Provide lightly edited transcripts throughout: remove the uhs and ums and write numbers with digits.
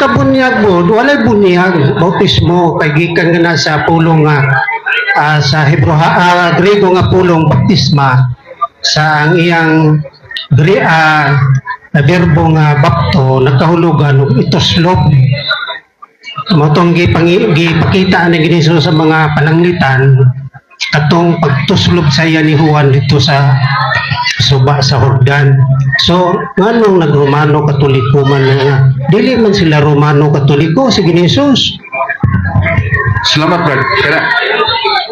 pagkabunyag mo, walay bunyag, bautismo, kay gikan nga na sa pulong nga, sa Hebro, Grego nga pulong baptisma, sa ang iyang na verbo nga bapto, nakahulugan, itoslop. Motong gipakita ni Giniso sa mga pananglitan, katong pagtuslob sa iya ni Juan dito sa suba sa Jordan. So, nganong nag-Romano Katoliko man nga? Dili man sila Romano Katoliko si Ginisus. Salamat, Brad. Kaya,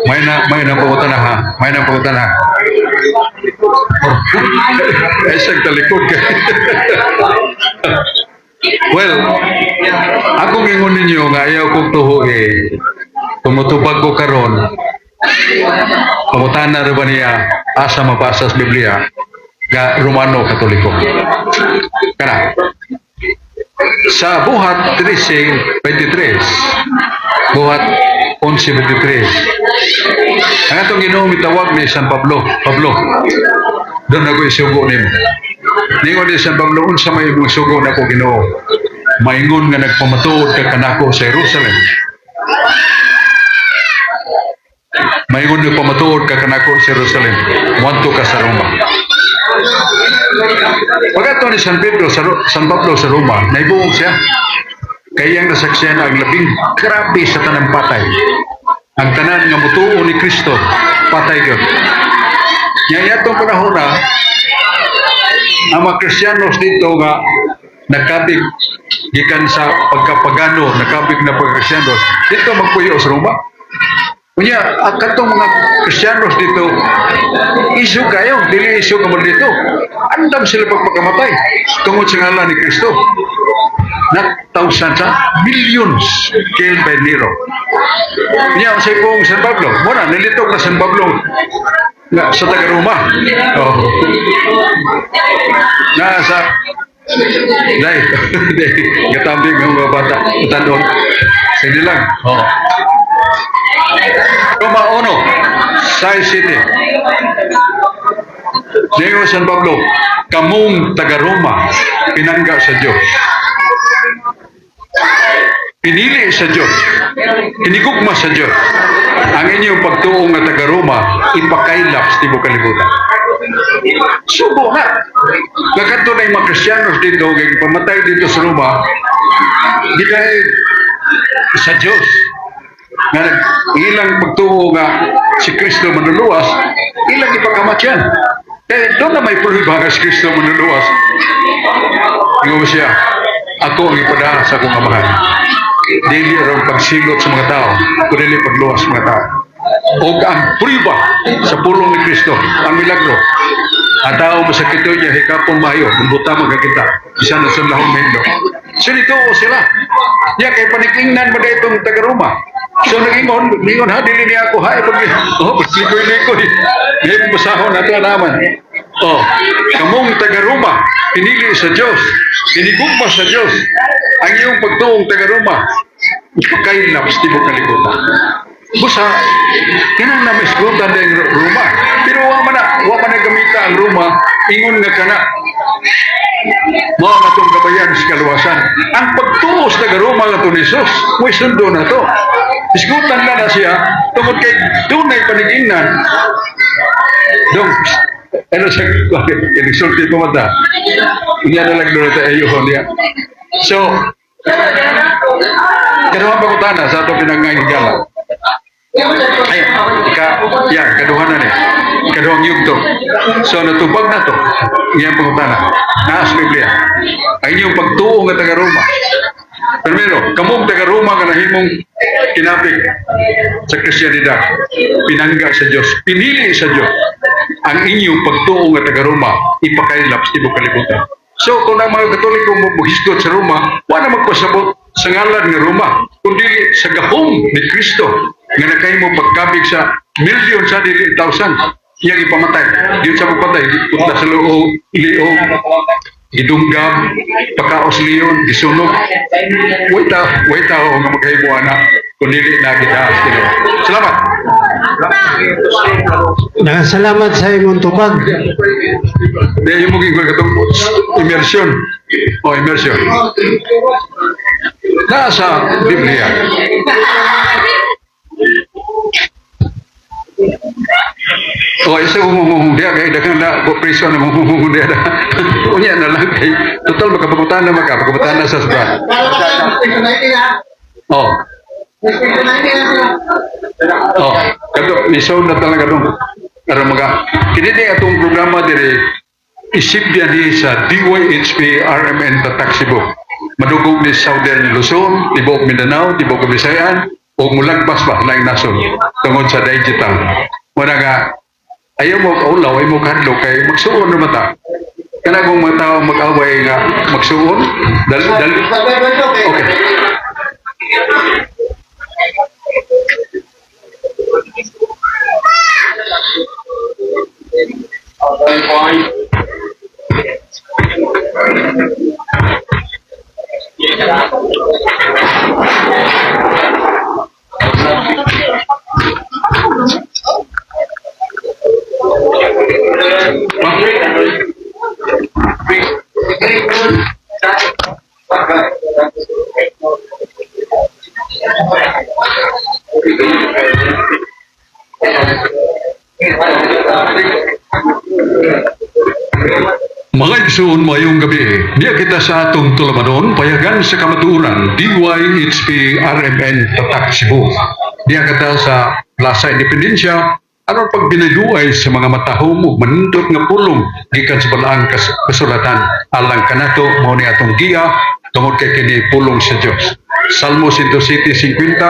may na pangutan na ha. May na pangutan na. Ay, siyang talikod ka. Well, akong ingon ninyo nga ayaw kong tuho tumutupag ko karon. Pangutan na rin ba niya asa mapasa sa Biblia nga Romano Katoliko. Kana, sa buhat 13:23, buhat 11:23, ang atong Ginoo mitawag ni San Pablo, doon ako isugo nimo. Ningon ni San Pablo, unsa may imong sugo na ko Ginoo? Maingon nga nagpamatuod ka kanako sa Jerusalem. Maingon nga pamatuod ka kanako sa Jerusalem. Wanto ka sa Roma. Pagkato ni San Pablo sa Roma, naibuong siya. Kaya ang nasaksiyan ang labing grabe sa tanang patay. Ang tanan nga mutuo ni Kristo, patay yun. Ngayon itong panahon na, ang mga Kristiyanos dito nga nakabig gikan sa pagkapagano, nakabig na pagka-Kristiyanos, dito magpuyo sa Roma. Kunya, ang katong mga Kristiyanos dito, isu kayo, dili isu ka man dito. Andam sila pagpakamatay, tungod sa ngalan ni Kristo. Not thousands, millions killed by Nero. Kunya, sa pong San Pablo, muna, nilitok na San Pablo nga sa taga-Roma. Oh. Nasa dahil gatambing ng mga bata tanong sige lang. Oh. Roma 1 Sai City. Diego San Pablo, kamong taga-Roma pinangga sa Diyos, pinili sa Diyos, inigugma sa Diyos. Ang inyong pagtuong na taga-Roma ipakailap sa tibok kalibutan. Subo na. Nakato na yung mga Kristiyanos dito, kaya pamatay dito sa Roma, di dahil sa Diyos. Nga ilang pagtuo nga si Kristo manluluwas, ilang ipakamatyan. Kaya doon na may pruhiba nga si Kristo manluluwas. Ngayon siya, ako ang ipada sa akong amahan. Dili ang pagsilot sa mga tao, kundi pagluwas sa mga tao. O ang pruhiba sa pulong ni Kristo, ang milagro. Ang tao masakit niya, hikapon mayo, buta magkakita, isa na sa lahong mendo. So dito sila. Ya kay panikingnan mo na itong taga-Roma. So ningon ha, dili niya ako ha, paglikoy-likoy. Ngayon basahon nato naman. Oh, kamong taga-Roma, pinili sa Diyos, pinigugma sa Diyos, ang iyong pagtuong taga-Roma, ipakailap sa tibok kalibutan. Busa, kinang na miskutan din Roma. Pero wa man na gamita ang Roma, ingon nga kana. Mao na itong gabayan sa kaluwasan. Ang pagtuo sa taga-Roma nga ito ni Jesus, may sundo na ito. Iskutan na siya, tungkol kay tunay panigingnan. Dong, ano siya, inisulti ko mata. Hindi na lang doon ito ayuhon niya. So, kaduhang pagkutana sa ito pinangangigala. Ay, kaduhan na niya. Kaduhang yugto. So, natubag na ito. Iyang pagkutana. Naas Biblia. Ang inyong pagtuong na taga-Roma. Primero, kamong taga-Roma ka nahimong kinapig sa Kristiyanidad. Pinangga sa Diyos. Pinili sa Diyos. Ang inyong pagtuong na taga-Roma, ipakailap sa tibok kalibutan. So, kung ang mga Katoliko magbuhisgot sa Roma, wala magpasabot sa ngalan ng Roma, kundi sa gahom ni Kristo, nga nakahimo pagkabig sa milyon sa dili thousand, iyang ipamatay. Yun sa magpatay, putla sa loob, iliog, idunggam, pakaos liyon, disunog. Way tao nga magkahibuan na, kundi na kita. Salamat. Salamat sa imong tupag. Dahil yung muging ko katong immersion. O, immersion. Nasa Biblia. O isa umuhung dia kay daghang na preso na umuhung dia na. Unya na lang kay total makapagutan na sa sudan. Oh. Oh, kato miso na talaga dong. Para mga kini di atong programa dire isip dia di sa DYHP RMN Tatak Cebu. Madugog ni Southern Luzon, Tibok Mindanao, Tibok Bisayan, o mulagpas ba laing nasod tungod sa digital. Muna nga, ayaw mo kaulaw, ayaw mo kahadlo, kay magsuon na mata. Kana kung mga tao mag-away nga magsuon, okay. Mga igsoon mayong gabi, niya kita sa atong tulamanon, payagan sa kamaturan, DYHP RMN Tatak Cebu. Niya kita sa Plaza Independencia, aron pagbinaduay sa mga matahom ug manindot nga pulong gikan sa balaang kasulatan alang kanato mao ni atong giya tungod kay kini pulong sa Dios. Salmo 107:50,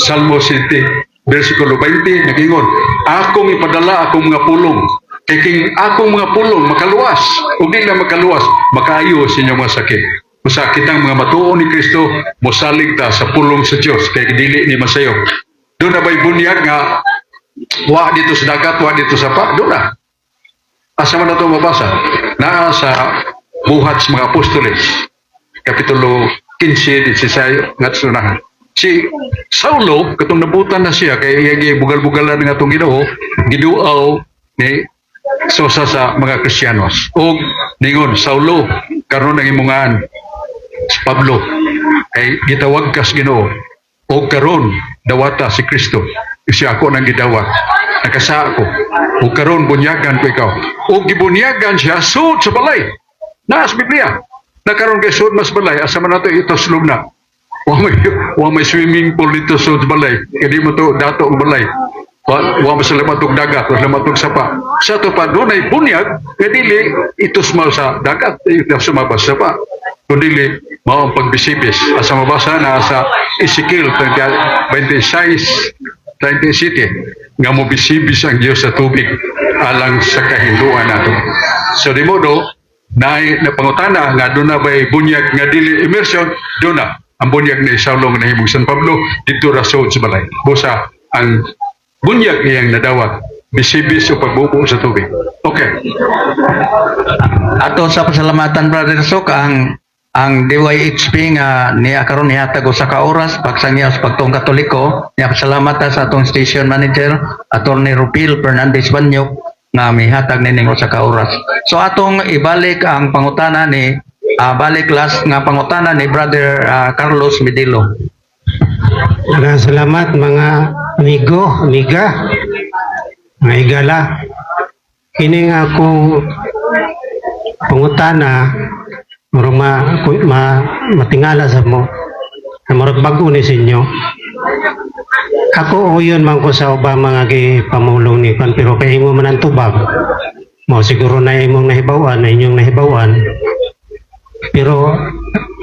Salmo 7 versikulo 20 nagingon, akong ipadala akong mga pulong kay king akong mga pulong makaluwas ug dili makaluwas makaayo sa inyong mga sakit. Usa kitang mga matuon ni Kristo mosalig ta sa pulong sa Dios kay dili ni masayo. Doon na ba'y bunyag nga wa dito sa dagat, wa dito sa pa? Doon na. Asa man na ito mabasa? Naa sa buhat sa mga apostoles. Kapitulo 15, 16, nga sunahan. Si Saulo, katong nabutan na siya, kaya bugal-bugalan ng atong Ginoo, giduaw ni sosa sa mga Kristiyanos. O ningon, Saulo, karon ang imungan Pablo, ay gitawag kas Ginoo. O karon dawata si Kristo. Siya ako nang gidawat. Nakasa ako. O karon bunyagan ko ikaw. O gibunyagan siya suot sa balay. Naas Biblia. Nakaroon kay suot mas balay. Asa man nato ito sulog na. Wa may swimming pool dito suot sa balay. Kaya mo to dato ang balay. Wa masalamatog dagat. Masalamatog sapa. Sa to pa doon ay bunyag. Kaya dili itos mal sa dagat. Ito sumabas sa pa. Kundili mao ang pagbisibis. Asa mabasa na sa Ezekiel 26:27 nga mo bisibis ang Dios sa tubig alang sa kahinduan nato. So di modo na pangutana nga doon na ba'y bunyag nga dili immersion, doon na ang bunyag ni Saulo nga nahimong San Pablo dito rasod sa balay. Busa ang bunyag iyang nadawat bisibis o pagbubo sa tubig. Okay. Ato sa pasalamatan, Brother Sok, ang DYHP nga niya karon nihatag usa ka oras pagsangya sa pagtong Katoliko. Niya pasalamat sa atong station manager Attorney Rupil Fernandez Banyok nga mihatag nining usa ka oras. So atong ibalik ang pangutana ni balik last nga pangutana ni Brother Carlos Medilo. Maraming salamat mga amiga, mga igala. Kini nga akong pangutana murag matingala sa mo na murag bago ni sinyo. Ako uyon man ko sa Obama nga pamulong ni kan pero kay imo man ang tubag mo siguro na imong nahibawan na inyong nahibawan pero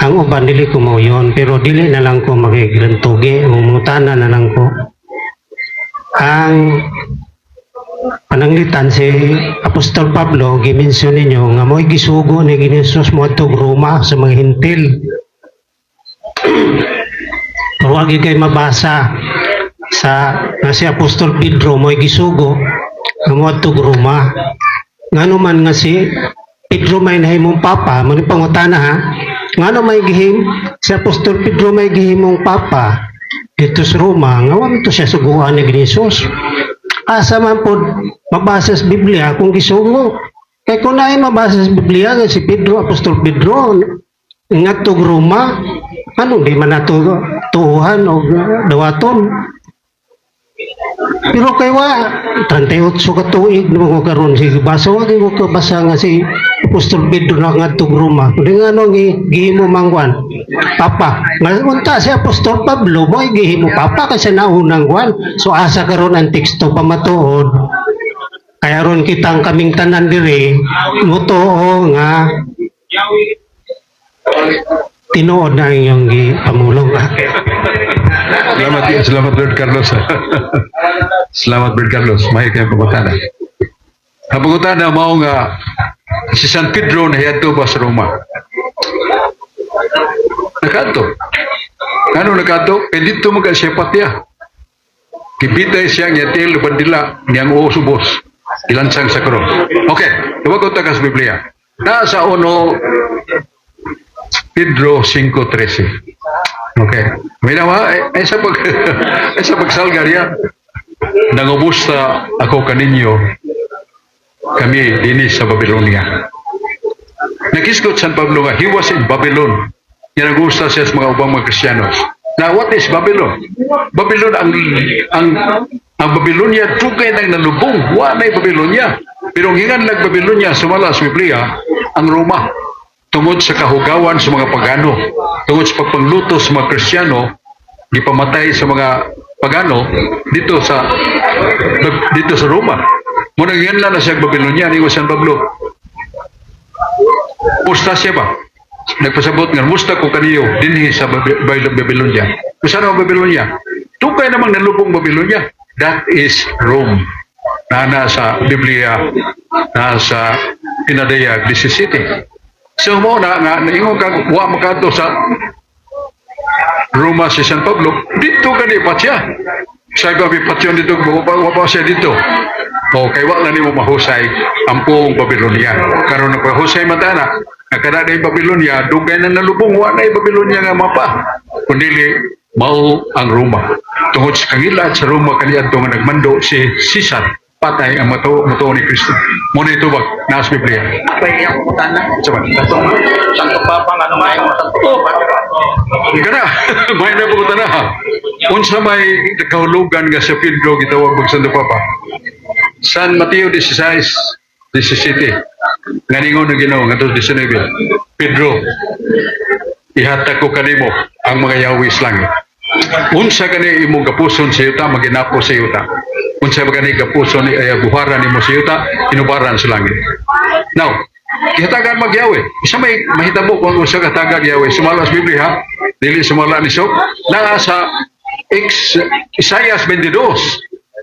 ang uban dili ko mo yun pero dili na lang ko magigrantugi mumutana na lang ko ang pananglitan si Apostol Pablo gimensyon ninyo nga mo'y gisugo ni Ginisus mo atog Roma sa mga hintil. Huwag kay mabasa sa nga si Apostol Pedro mo'y gisugo nga mo atog Roma. Ngano man nga si Pedro may nahimong papa, mo ni pangutana ha. Ngano may gihim si Apostol Pedro may gihimong papa dito sa Roma, nga wa to siya suguan ni Ginisus. Asa man po mabasa sa Biblia kung gisugo. Kaya kung naay mabasa sa Biblia nga si Pedro, Apostol Pedro, Nga to gruma, ano di man nato tuuhan o dawaton. Pero kay wa 38 ka tuig mo ko karon si basa wa ko kabasa nga si Apostol Pedro na nga to gruma. Di nga no gihimo mangwan. Papa, nga unta si Apostol Pablo mo gihimo papa kasi naunang kwan. So asa karon ang teksto pa matuod. Kaya ron kitang kaming tanan diri motoo nga tinuod na inyong pamulong. Salamat Brad Carlos. Salamat Brad Carlos. May kayo pagutana. Ang pagutana mao nga si San Pedro nahiadto ba sa Roma? Nakato. Ano nakato? Dito mo ka siya patya. Kipitay siya ng yatil bandila niyang usubos. Ilansang sa kuro. Okay. Tawag ko tagas Biblia. Nasa uno Pedro 5:13. Okay. May nawa, ay sa pagsalgar yan. Nangumusta ako kaninyo kami dinis sa Babylonia. Nakiskot San Pablo nga, he was in Babylon. Yan nagusta siya sa mga ubang mga Kristiyanos. Now, what is Babylon? Babylon, ang Babylonia, dugay nang nalubong. Wa may Babylonia. Pero hingan lang Babylonia, sumala sa Biblia, ang Roma. Tungod sa kahugawan sa mga pagano, tungod sa pagpangluto sa mga Kristiyano, gipamatay sa mga pagano dito sa Roma. Muna yan lang na siya Babylonia, ni San Pablo. Musta siya ba? Nagpasabot nga, musta ko kaniyo dinhi sa Babylonia. Saan ang Babylonia? Tukay namang nalubong Babylonia. That is Rome. Na nasa Biblia, nasa Pinadayag 17. So mo na nga naingon kang wa makato sa Roma si San Pablo dito kani patya sa gabi patyon dito wa pa siya dito o kay wa na nimo mahusay ang buong Babylonia karon nagpahusay matana nakada na Babylonia dugay na nalubong wa na Babylonia nga mapa kundi mao ang Roma tungod sa kangilad sa Roma kaniadto nga nagmando si Caesar patay ang mato ni Kristo. Muna ito ba? Nasa Biblia. Pwede ang putana. Sabat. Katong sangka papa nga naman ang Ika na. May na po na. Unsa may kahulugan nga sa Pedro gitawag mag Santo Papa. San Mateo 16, 17. Nganingon ng Ginoo nga 19. Pedro, ihatag ko kanimo ang mga yawi sa langit. Unsa kani imong gapuson sa yuta maginapo sa yuta. Unsa ba kani gapuson ni buharan nimo sa yuta inubaran sa langit. Now, ihatagan magyawe. Isa may mahitabo kung unsa ka tagag yawe. Sumala sa Biblia, dili sumala ni Sok. Naa sa Isaias 22,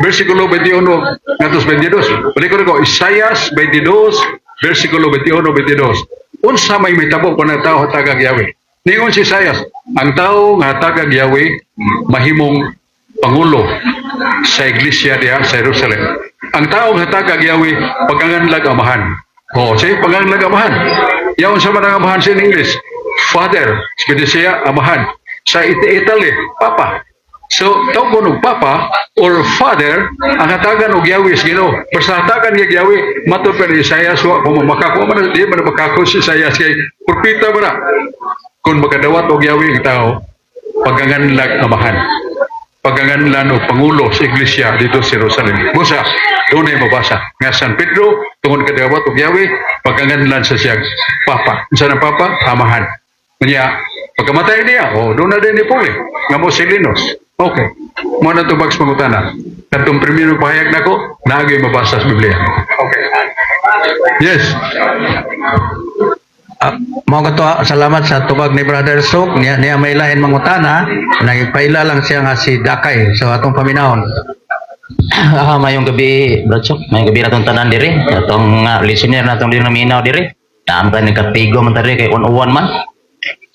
versikulo 21 ngadto 22. Balik ko Isaias 22, versikulo 21 22. Unsa may mahitabo kung ang tao tagag yawe. Ningon si Isaias, ang tao nga tagag Yahweh mahimong pangulo sa iglesia diha sa Jerusalem. Ang tao nga tagag Yahweh paganganlag amahan. Say paganganlag amahan. Yaon sa manang amahan sa English, Father, sa siya amahan. Sa Italy, Papa. So, tawag og Papa or Father, ang hatagan og Yahweh sa Ginoo. Basta hatagan ng Yahweh, matod pa ni Isaias, kung makako man, di man makako si Isaias kay propeta ba na. Kung makadawat og Yahweh ang tao, paganganlag amahan. Paganganlan o pangulo sa iglesia dito sa Jerusalem. Busa, doon ay mabasa. Nga San Pedro, tungod kadawat og Yahweh, paganganlan sa siyang Papa. Sa ng Papa, amahan. Kanya, pagkamatay niya, doon na din ni Puli. Nga mo Silinos. Okay. Muna ito bags pangutana. Katong primero pahayag na ko, naagay mabasa sa Biblia. Okay. Yes. Mao ka to, salamat sa tubag ni Brother Sok niya may lain mangutana nagpaila lang siya nga si Dakay sa atong paminahon. Mayong gabi, Brad Sok. Mayong gabi natong tanan diri. Atong listener natong diri naminaw diri. Naamtay nagkatigo man diri kay uwan man.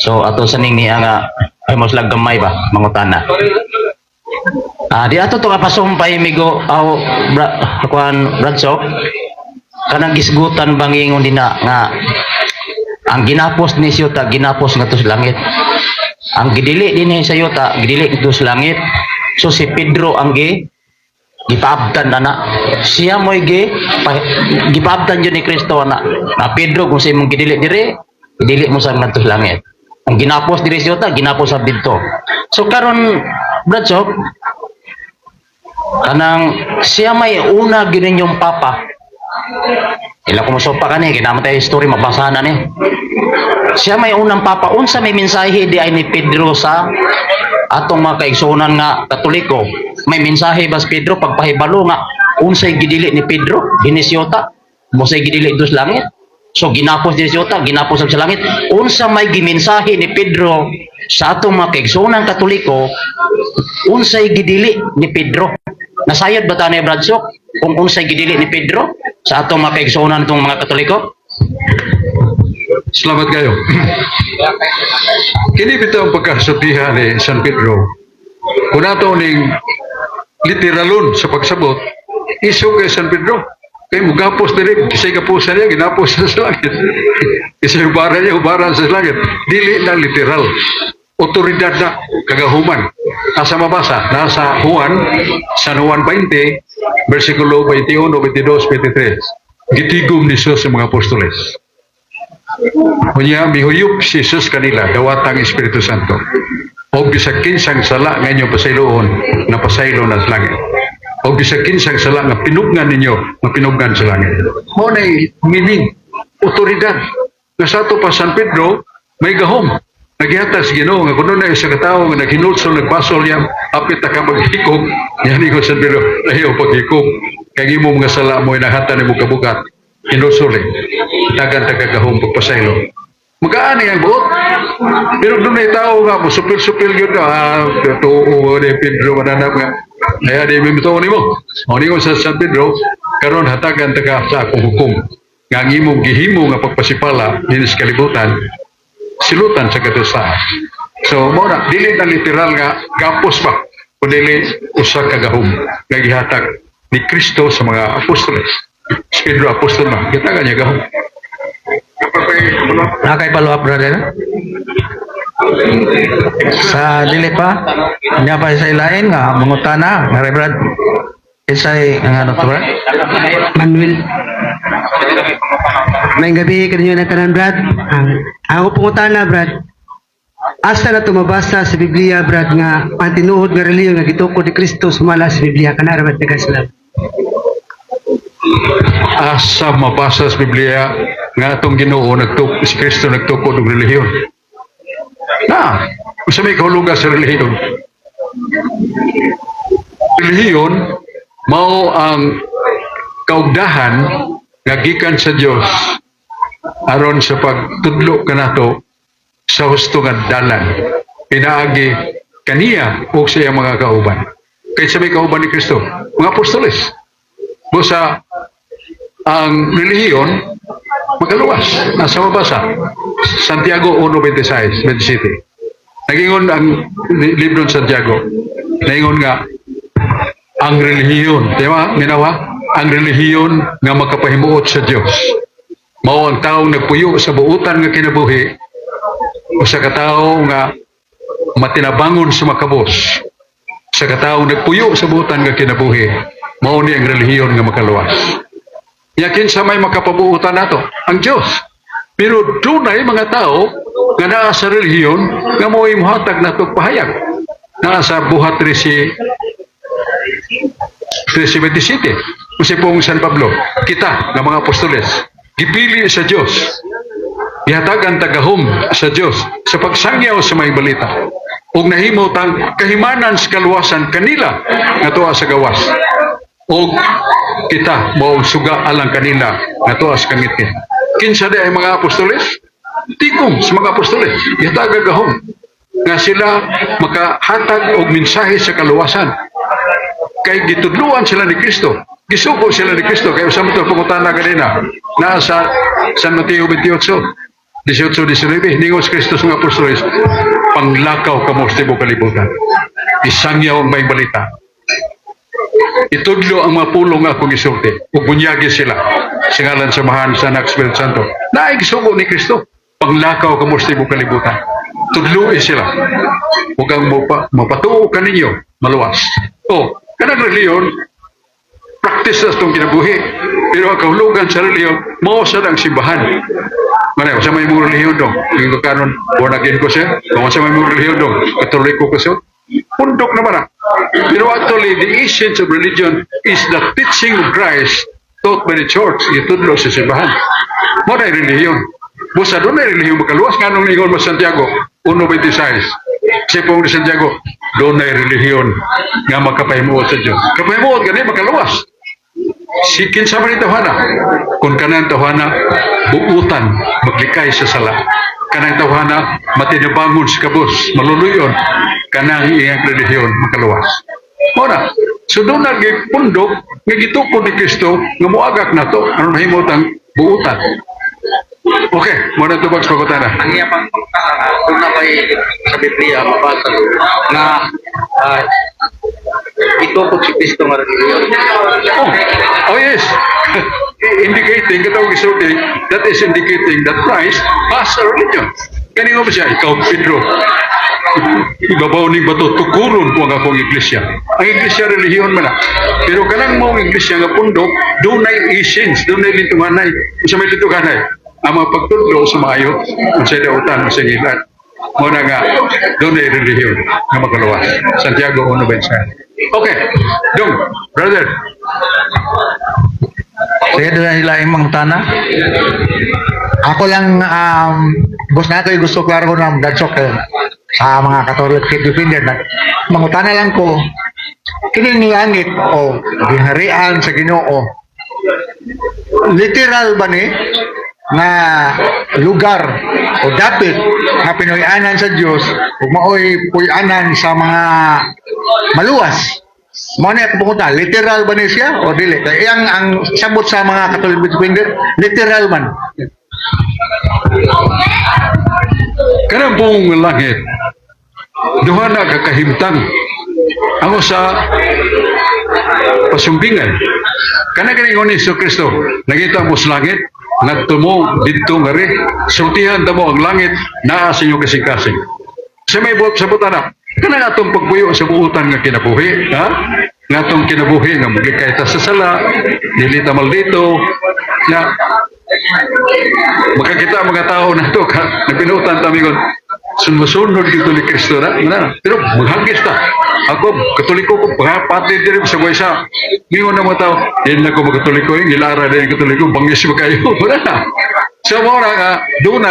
So ato saning niya nga hemos lag gamay ba mangutana. Di ato to kapasumpay migo Brad Sok. Kanang gisgutan bangingon dina nga ang ginapos ni Siyota, ginapos nga to sa langit. Ang gidili din sa Siyota, gidili to sa langit. So si Pedro ang gipaabtan na. Siya mo'y gipaabtan yun ni Kristo na Pedro kung sa imong gidili dire, gidili mo sa nga to sa langit. Ang ginapos diri sa yuta, ginapos sa didto. So karon Bradshaw, kanang siya may una ginin yung papa. Ila ko mosopa kani, kinamo tayo history mabasahan na ni. Siya may unang papa, unsa may mensahe di ay ni Pedro sa atong mga kaigsunan nga Katoliko. May mensahe ba si Pedro pagpahibalo nga unsay gidili ni Pedro ginisyota, mosay gidili dos langit. So ginapos din siya, ginapos sa langit. Unsa may gimensahe ni Pedro sa atong mga kaigsunan Katoliko, unsay gidili ni Pedro. Nasayod ba tayo ni Bradshaw kung unsay gidili ni Pedro sa atong mga kaigsunan itong mga Katoliko? Salamat kayo. Kini bitaw ang pagkasultihan ni San Pedro. Kung nato ning literalon sa pagsabot, iso kay San Pedro. Kaya mugapos diri, kisay kapusan niya, ginapos sa langit. Kisay hubaran niya, hubaran sa langit. Dili na literal. Otoridad na, kagahuman. Asa mabasa? Nasa Juan, San Juan 20, versikulo 21, 22, 23. Gitigom ni Jesus sa mga apostoles. Kunya, mihuyop si Jesus kanila, dawatang Espiritu Santo. O bisag kinsang sala nga inyong pasayloon, na pasaylo na sa langit. O bisag kinsang sala nga pinugnan ninyo, nga pinugnan sa langit. Muna meaning, otoridad. Nga sa ito pa San Pedro, may gahom. Naghihatag sa Ginoo nga kuno na isa ka tawo nga naghinulsol nagpasol yam apit ta ka maghikog yan ko San Pedro ayaw paghikog kay imo mga sala mo inahatan nimo kabukat hinulsol dagan ta kagahom pagpasaylo magaani ang buot pero doon na tao nga mo supil-supil yun tuo ni Pedro mananap nga kaya di mimito nimo o nimo sa San Pedro karon hatagan ta ka sa akong hukom nga ang imong gihimo nga pagpasipala dinis kalibutan silutan sa kadusa. So, muna, dili na literal nga gapos pa o dili usa ka gahom nga gihatag ni Kristo sa mga apostoles. Si Pedro apostol na, gitagan niya gahom. Nakay follow up brother. Sa dili pa, niya pa sa ilain nga mangutana, nga Brad. Isay ang ano to Brad? Manuel. May gabi kanyo na kanan, Brad. Ako pungutana, Brad. Asa na tumabasa sa Biblia, Brad, nga ang tinuod nga reliyon nga gitukod ni Kristo sumala sa Biblia. Kanara, Brad, nagkaslam. Asa mabasa sa Biblia nga atong Ginoo si Kristo nagtukod og relihiyon. Na, usa may kahulugan sa relihiyon. Relihiyon mao ang kaugdahan nga gikan sa Dios aron sa pagtudlo kanato sa husto nga dalan pinaagi kaniya o sa iyang mga kauban kay sa may kauban ni Kristo mga apostoles busa ang relihiyon magaluwas nasa mabasa Santiago 1:26 27 nagingon ang libro ng Santiago nagingon nga ang relihiyon diba minawa ang relihiyon nga makapahimuot sa Dios mao ang taong nagpuyo sa buutan nga kinabuhi o sa katao nga matinabangon sa makabos sa katao nagpuyo sa buutan nga kinabuhi mao ni ang relihiyon nga makaluwas yakin sa may makapabuutan nato ang Dios pero dunay mga tao nga naa sa relihiyon nga mo'y muhatag nato pahayag naa sa buhat 13:27 kasi pong San Pablo kita nga mga apostoles gipili sa Dios ihatagan tagahom sa Dios sa pagsangyaw sa may balita ug nahimo tang kahimanan sa kaluwasan kanila nga tuwa sa gawas ug kita mao suga alang kanila nga tuwa sa kangitkin kinsa di ay mga apostoles tikom sa mga apostoles ihatagan gahom nga sila makahatag og mensahe sa kaluwasan kay gitudluan sila ni Kristo gisuko sila ni Kristo kay usam to pangutana kanina naa sa San Mateo 28:18-19 ningos Kristo sa mga apostoles panglakaw kamo sa tibuok kalibutan isangyaw ang may balita itudlo ang mga pulong nga akong isulti ug bunyagi sila sa ngalan sa Mahan sa Anak Espiritu Santo naay gisuko ni Kristo panglakaw kamo sa tibuok kalibutan tudluin sila ug ang mapatuo kaninyo maluwas kanang reliyon practice na itong kinabuhi. Pero ang kahulugan sa reliyon, mao sa ang simbahan. Manay, sa may mong reliyon dong. Yung karon, born again ko siya. Kung sa may mong reliyon dong, katoliko ko siya. Pundok naman na. Pero actually, the essence of religion is the teaching of Christ taught by the church. Itudlo sa simbahan. Mo na reliyon. Busa doon na reliyon makaluwas. Nga nung ingon mo Santiago, 1.26. Siya pong ni Santiago, doon na reliyon nga makapahimuot sa Diyos. Kapahimuot ganyan, makaluwas. Sikin sa man tawhana. Kung kanang tawhana, buutan, maglikay sa sala. Kanang tawhana, matinabangon sa kabus, maluluyon, kanang iyang relihiyon, makaluwas. Muna, so doon nagpundok, nagitukod ni Kristo, nga muagak na to, ano nahimot ang buutan. Okay, muna ito bags pagkutana. Ang iya pang pagkakala, kung na ba'y sa Biblia, mabasa na ito po si Kristo nga reliyon. Oh yes, indicating, katawag isulti, that is indicating that Christ has a religion. Kanino ba siya? Ikaw, Pedro. Ibabaw ning bato, tukuron po ang akong iglesia. Ang iglesia relihiyon man na. Pero kanang mong iglesia nga pundok, doon ay essence, doon ay lintunganay. Sa may lintunganay, ang mga pagtudlo sa maayo, kung sa dautan, sa gilan. Muna nga, doon ay relihiyon nga magkaluwas. Santiago 1:26. Okay, Dong, brother. Sige, doon na nila yung mga tana. Ako lang, gusto klaro ko ng Bradshaw sa mga Catholic faith defender na mangutana lang ko, kining langit o ginharian sa Ginoo, literal ba ni na lugar o dapit nga pinuyanan sa Dios ug maoy puyanan sa mga maluwas? Mo ni ako pumunta, literal ba ni siya o dili? Kaya iyang ang sabot sa mga Catholic defender, literal man. Kanang buong langit, duha na kakahimtang ang sa pasumbingan. Kana ganingon ni Hesus Kristo, nakita mo sa langit, ngadto mo didto nga ri, sultihan ta mo ang langit naa sa inyong kasing-kasing. Sa may buot sa butana, kana atong pagpuyo sa buutan nga kinabuhi, ha? Nga atong kinabuhi nga maglikay ta sa sala, dili ta maldito, nga makakita mga tao na ito, napinutan tamigon, sumusunod dito ni Kristo na, pero maghagis ta. Ako, katoliko ko, pati din sa buhay siya. Ngayon na mga tao, yan na ko magkatoliko, yung ilara din yung katoliko, bangis mo kayo. Wala na. Sa mga nga, doon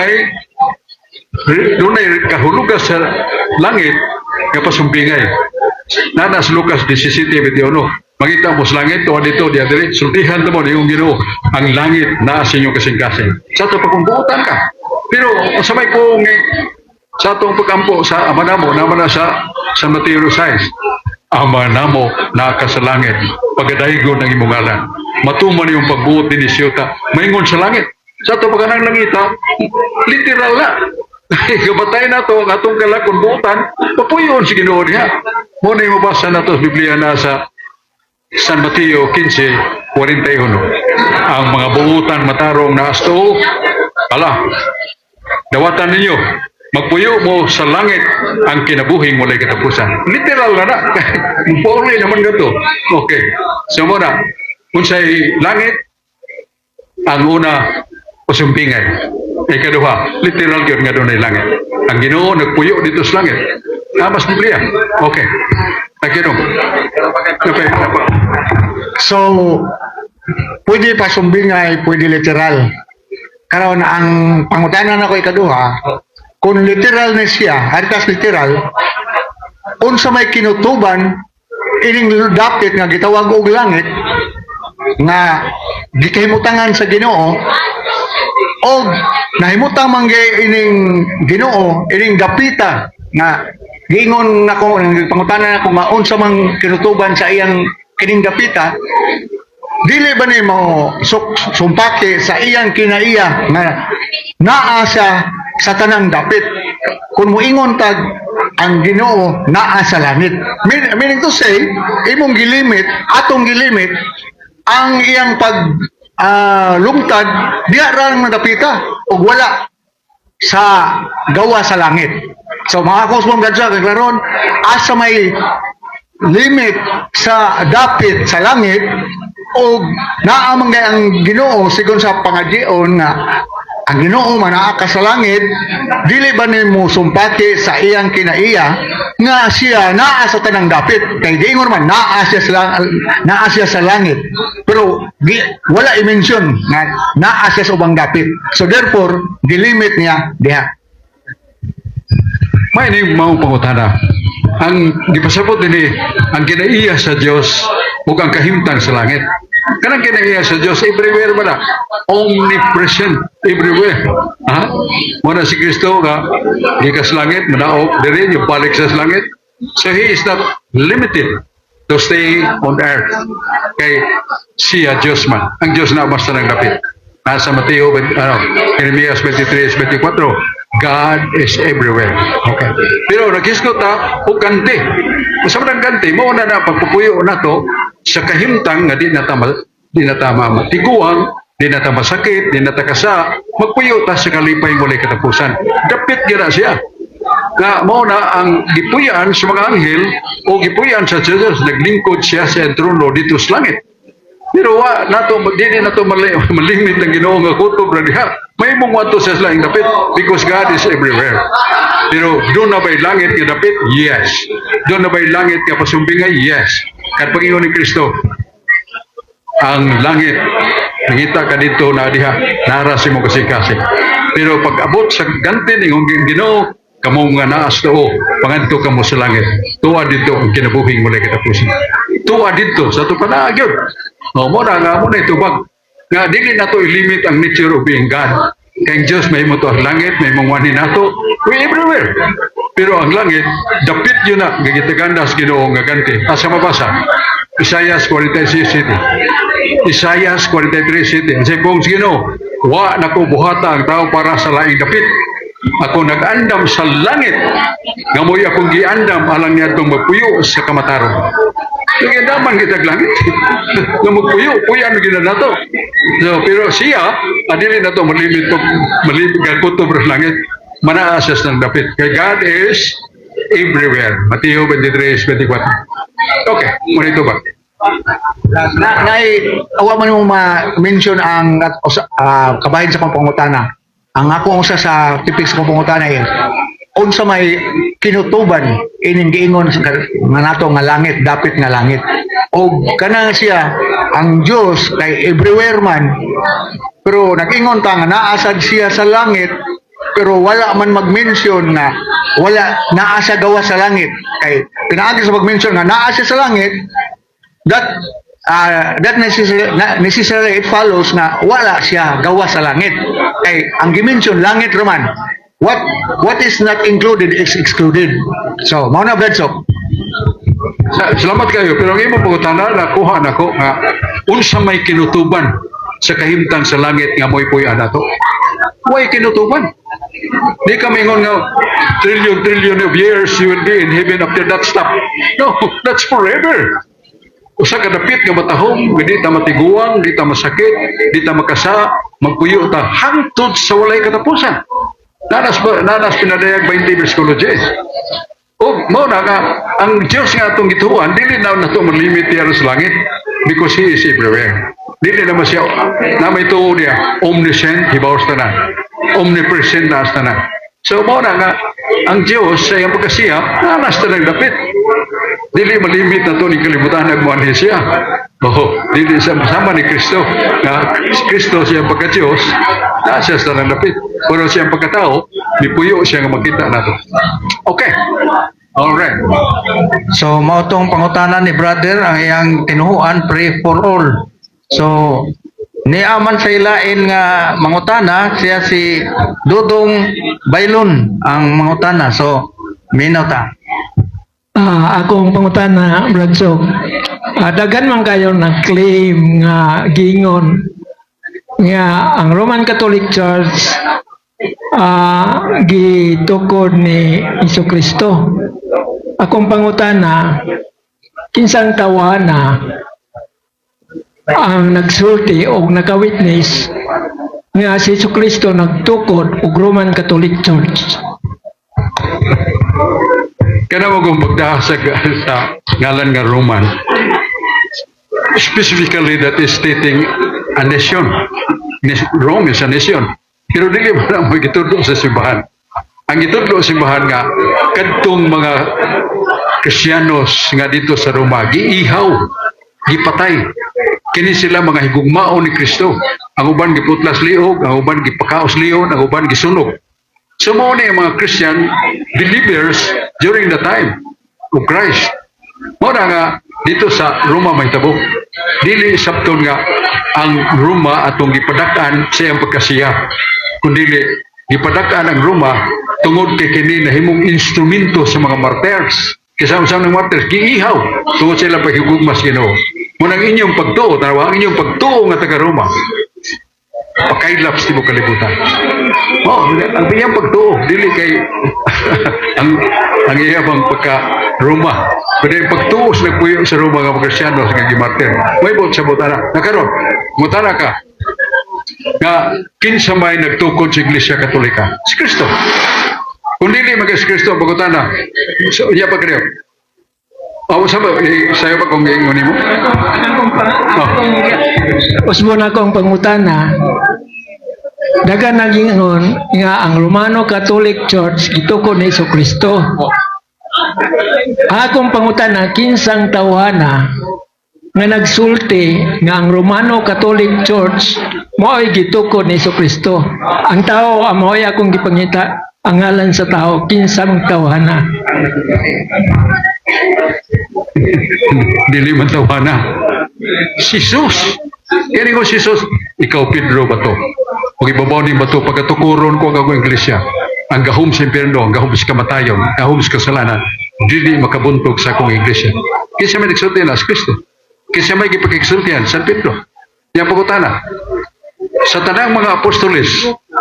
ay kahulugan sa langit, kapasumpingay. Nanas Lucas 17:21. Makita mo sa langit, tuwa dito, diya diri, sultihan mo na yung Ginoo, ang langit na sa inyong kasing-kasing. Sa ito pagkumbuutan ka. Pero, sabay ko sa itong pagkampo sa ama namo, naman na sa Mateo 6, ama namo na ka sa langit, pagadaygo ng imong ngalan. Matuman yung pagbuot din ni Siyota, maingon sa langit. Sa ito pagkanang langita, literal na. Kabatay na ito, ang atong kalakon buutan, papuyon si Ginoo niya. Muna yung mabasa na ito sa Biblia na sa San Mateo 15:41. Ang mga buutan matarong na asto, dawatan ninyo, magpuyo mo sa langit ang kinabuhing walay katapusan. Literal na na. Poorly naman gato. Okay. So muna, unsay langit, ang una, usumpingay. Ikaduha, literal yun nga doon ay langit. Ang Ginoo nagpuyo dito sa langit. Mas Biblia. Okay. Nagkinong. Okay. So, pwede pasumbingay, pwede literal. Karon ang pangutanan ako ikaduha, kung literal na siya, haritas literal, unsa may kinutuban, ining dapit nga gitawag og langit, nga gikahimutangan sa Ginoo, o nahimutang manggay ining Ginoo, ining dapita, nga giingon nako, pangutanan ako nga unsa mang kinutuban sa iyang kining dapita, dili ba ni mo sumpake sa iyang kinaiya nga naa siya sa tanang dapit. Kung moingon tag ang Ginoo naa sa langit, meaning to say, imong gilimit, atong gilimit ang iyang pag lungtad diha ra nga dapita ug wala sa gawa sa langit. So mga kosmong gadya karon asa may limit sa dapit sa langit, o naamang ang Ginoo sigon sa pangadyon nga ang Ginoo man naa ka sa langit, dili ba nimo sumpati sa iyang kinaiya nga siya naa sa tanang dapit kay giingon man naa siya sa langit, pero wala i-mention nga naa siya sa ubang dapit, so therefore gilimit niya diha. May ni mao pangutana. Ang gipasabot dinhi ang kinaiya sa Dios ug ang kahimtang sa langit. Kanang kinaiya sa Dios everywhere ba na? Omnipresent everywhere. Ha? Muna si Kristo nga gikas langit, manaog diri yung balik sa langit. So he is not limited to stay on earth. Kay siya Dios man. Ang Dios na basta nang dapit. Nasa Mateo, Jeremias 23:24, God is everywhere. Okay. Pero nakisgot ta o ganti. Sa mga ganti, mo na pagpupuyo na to sa kahimtang nga di na tama matiguang, di na tama sakit, di na takasa, magpuyo ta sa kalipay muli katapusan. Dapit gira siya. Nga mo na ang gipuyan sa mga anghel o gipuyan sa Diyos, naglingkod siya sa trono dito sa langit. Pero dili na to malimit ng Ginoo nga kutob ra diha. May mong wato sa laing dapit because God is everywhere. Pero doon na ba'y langit nga dapit? Yes. Doon na ba'y langit nga pasumbingay? Yes. Kat pag-ingon ni Kristo, ang langit, nakita ka dito na diha, narasi mo kasi. Pero pag abot sa gantin, ingong Ginoo, kamo nga naas to, pangadto kamo sa langit. Tuwa dito ang kinabuhing muli katapusan. Tuwa dito sa ito panagyod. Mo na itubag. Nga dili na to ilimit ang nature of being God. Kaya Diyos may mo to ang langit, may mong na to. We everywhere. Pero ang langit, dapit yun na, gagitagandas Ginoo nga ganti. Asa mabasa? Isaiah 46:7. Isaiah 43:7. Sa kong Ginoo, wa na ko buhata ang tao para sa laing dapit. Ako nag-andam sa langit. Ngamoy akong giandam alang niya itong magpuyo sa kamataron. Yung andaman kita langit. Nga magpuyo, puyan gina na to. So, pero siya, adili na to malimit kutob sa langit. Manaasas ng dapit. Kay God is everywhere. Mateo 23:24. Okay, muna ito ba? Awa man mo ma-mention ang kabahin sa pangutana. Ang ako usa sa tipik sa pangutana ay unsa may kinutuban ining giingon nga nato nga langit, dapit nga langit. O kana siya ang Dios kay everywhere man, pero nag-ingon ta nga naasad siya sa langit, pero wala man mag-mention na wala naa siya gawa sa langit. Kay pinaagi sa mag-mention nga naa siya sa langit, that necessarily it follows na wala siya gawa sa langit. Kay ang gimension langit roman, what is not included is excluded. So mao na Bledsoe. Salamat kayo. Pero ang imo pagutana, nakuha na ko nga unsa may kinutuban sa kahimtang sa langit nga mo'y puyan nato. Way kinutuban. Di ka mingon nga trillion of years you will be in heaven after that stop. No, that's forever. Usa ka dapit nga matahom, di ta matiguang, di ta masakit, di ta makasa, magpuyo ta hangtod sa walay katapusan. Nanas pinadayag 20 versikulo 10. O mo na nga ang Dios nga atong gituan, dili na nato malimit diya sa langit because He is everywhere. Dili naman siya na may tuo niya omniscient, hibaw sa tanan, omnipresent na sa tanan. So mo na nga ang Dios sa iyang pagkasiya, nanas ta dapit. Dili malimit na to ni kalibutan nagmuan siya. Dili sama ni Kristo. Na Kristo siya pagka-Diyos, na siya sa nalapit. Pero siya pagkatao, nipuyo siya nga makita nato. Okay. Alright. So mao tong pangutana ni brother ang iyang tinuhuan, pray for all. So niaman sa ilain nga mangutana siya si Dudong Baylon ang mangutana. So minaw ta. Akong pangutana, Bradsok, dagan man kayo nag-claim nga gingon nga ang Roman Catholic Church gitukod ni Jesucristo. Akong pangutana, kinsang tawana ang nagsulti o naka-witness nga si Jesucristo nagtukod og Roman Catholic Church. Kana mo kung magdahas sa ngalan nga Roman. specifically that is stating a nation. Rome is a nation. Pero dili man ang magitudlo sa simbahan. Ang gitudlo sa simbahan nga kadtong mga Kristiyanos nga dito sa Roma giihaw, gipatay. Kini sila mga higugmao ni Kristo. Ang uban giputlas liog, ang uban gipakaos liyon, ang uban gisunog. So mao ni ang mga Christian believers during the time of Christ. Mao na nga dito sa Roma may tabok. Dili sabton nga ang Roma atong gipadakan sa iyang pagkasiya. Kundi gipadakan ang Roma tungod kay kini nahimong instrumento sa mga martyrs. Kasama-sama ng martyrs giihaw tungod sa ilang paghigugma sa Ginoo. Muna ang inyong pagtuo, tanawa ang inyong pagtuo nga taga Roma. Pakailaps ti mo kalibutan. Ang iyang pagtuo, dili kay ang iyang pagka Roma. Kundi pagtuo sa nagpuyo sa Roma nga mga Kristiyanos nga gimartir. May bot sa botana. Nakaroon, mutana ka nga kinsa may nagtukod sa Iglesia Katolika? Si Kristo. Kung dili si Kristo, bagutana. So, iya pa kayo. Sabi, sa'yo pa kung iingunin mo? Usbon akong pangutana, daga naging nga ang Romano Catholic Church gitukod ni Kristo. Akong pangutana, kinsang tawhana nga nagsulti nga ang Romano Catholic Church mo'y gitukod ni Kristo. Ang tao amoy akong gipangita ang ngalan sa tao, kinsang tawhana. Dili man tawana. Si Jesus. Kaya ko si Jesus, ikaw Pedro ba to? Huwag ibabaw ni ba to? Pagkatukuron ko ang akong iglesia. Ang gahom sa impyerno, ang gahom sa kamatayon, ang gahom sa kasalanan, dili makabuntog sa akong iglesia. Kaya may nagsultihan na si Kristo. Kaya may gipagkiksultihan, San Pedro. Yang pagkutana, sa tanang mga apostoles,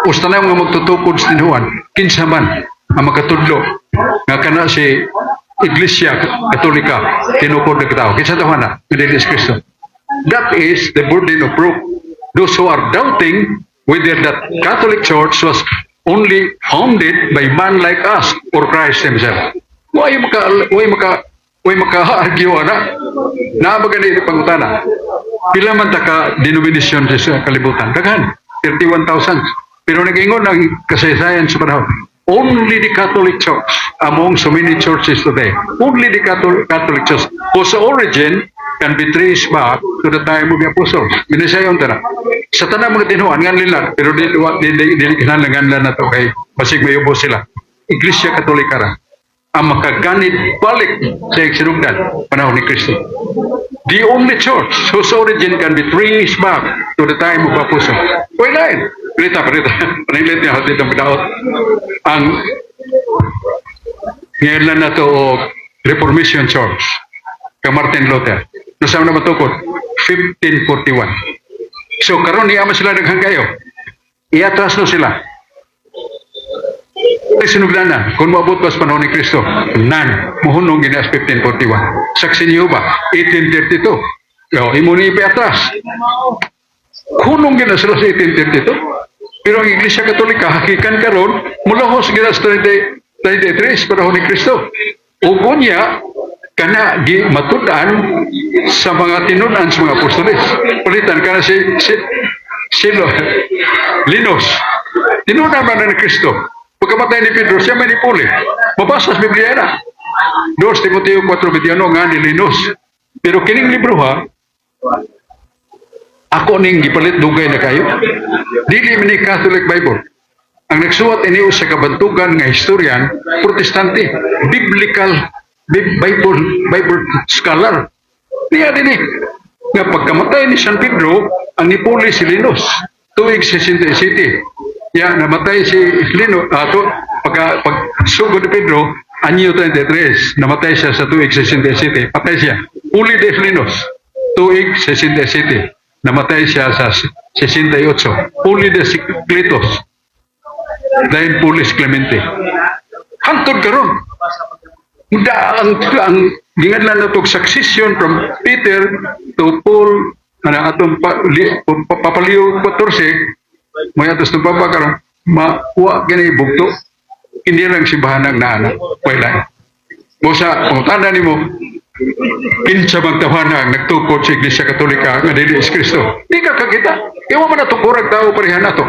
o sa tanang mga magtutukod sa tinuan, kinsa man ang makatudlo nga kana si Iglesia Katolika tinukod ng tao. Kinsa tawhan na? Pinili si Kristo. That is the burden of proof. Those who are doubting whether that Catholic Church was only founded by man like us or Christ himself. Huwag maka-argue na. Naabagan na pangutana. Pila man ta ka denomination sa kalibutan? Daghan. 31,000. Pero nag-ingon ang kasaysayan sa panahon. Only the Catholic Church among so many churches today. Only the Catholic Church whose origin can be traced back to the time of the apostles. Binisayon ta na. Sa tanang mga tinuan, nga nila, pero di kinalangan na to kay basig mayubo sila. Iglesia Katolika ra ang makaganit balik sa iksinugdan panahon ni Kristo. The only church whose origin can be traced back to the time of apostles. Why not? Perita. Panilit niya hati itong pinaot. Ang ngayon na to o Reformation Church kay Martin Luther. Nasaan na matukod? 1541. So karon niya sila daghang kayo. Iatras no sila. Sinugdan na, kung maabot pa sa panahon ni Kristo, muhunong ginas 1541. Saksi niyo ba? 1832. Imo ni ipiatras. Hunong ginas sila sa 1832. Pero ang Iglesia Katolika, hakikan karon mula hos ginas 33 panahon ni Kristo. Ugo niya, kana gi matudan sa mga tinunan sa mga apostoles. Palitan kana si Linus. Tinunan man ni Kristo. Pagkamatay ni Pedro, siya may nipuli. Mabasa sa Biblia na. 2 Timoteo 4:21 nga ni Linus. Pero kining libro ha, ako ning gipalit dugay na kayo. Dili man ni Catholic Bible. Ang nagsuwat iniyo sa kabantugan nga historian, protestante, biblical Bible scholar. Niya din nga pagkamatay ni San Pedro, ang nipuli si Linus. Tuig 67. Namatay si Linus, pagsugod ni Pedro, anyo 23, namatay siya sa tuig 67, patay siya. Uli de Linus, tuig 67, namatay siya sa 68. Uli de Cletus, dahil Pulis Clemente. Hantod karon. Ang gingadlan na itong succession from Peter to Paul, atong papaliw 14, may atos ng papakaroon, makuha ganay bugto, hindi lang simbahan ang naanak. Wala. Busa, kung tanda ni mo, Kinsa bang tawana ang nagtukod sa Iglesia Katolika nga dili is Kristo? Di ka kakita. Iwa man na tukurag tao parehan nato.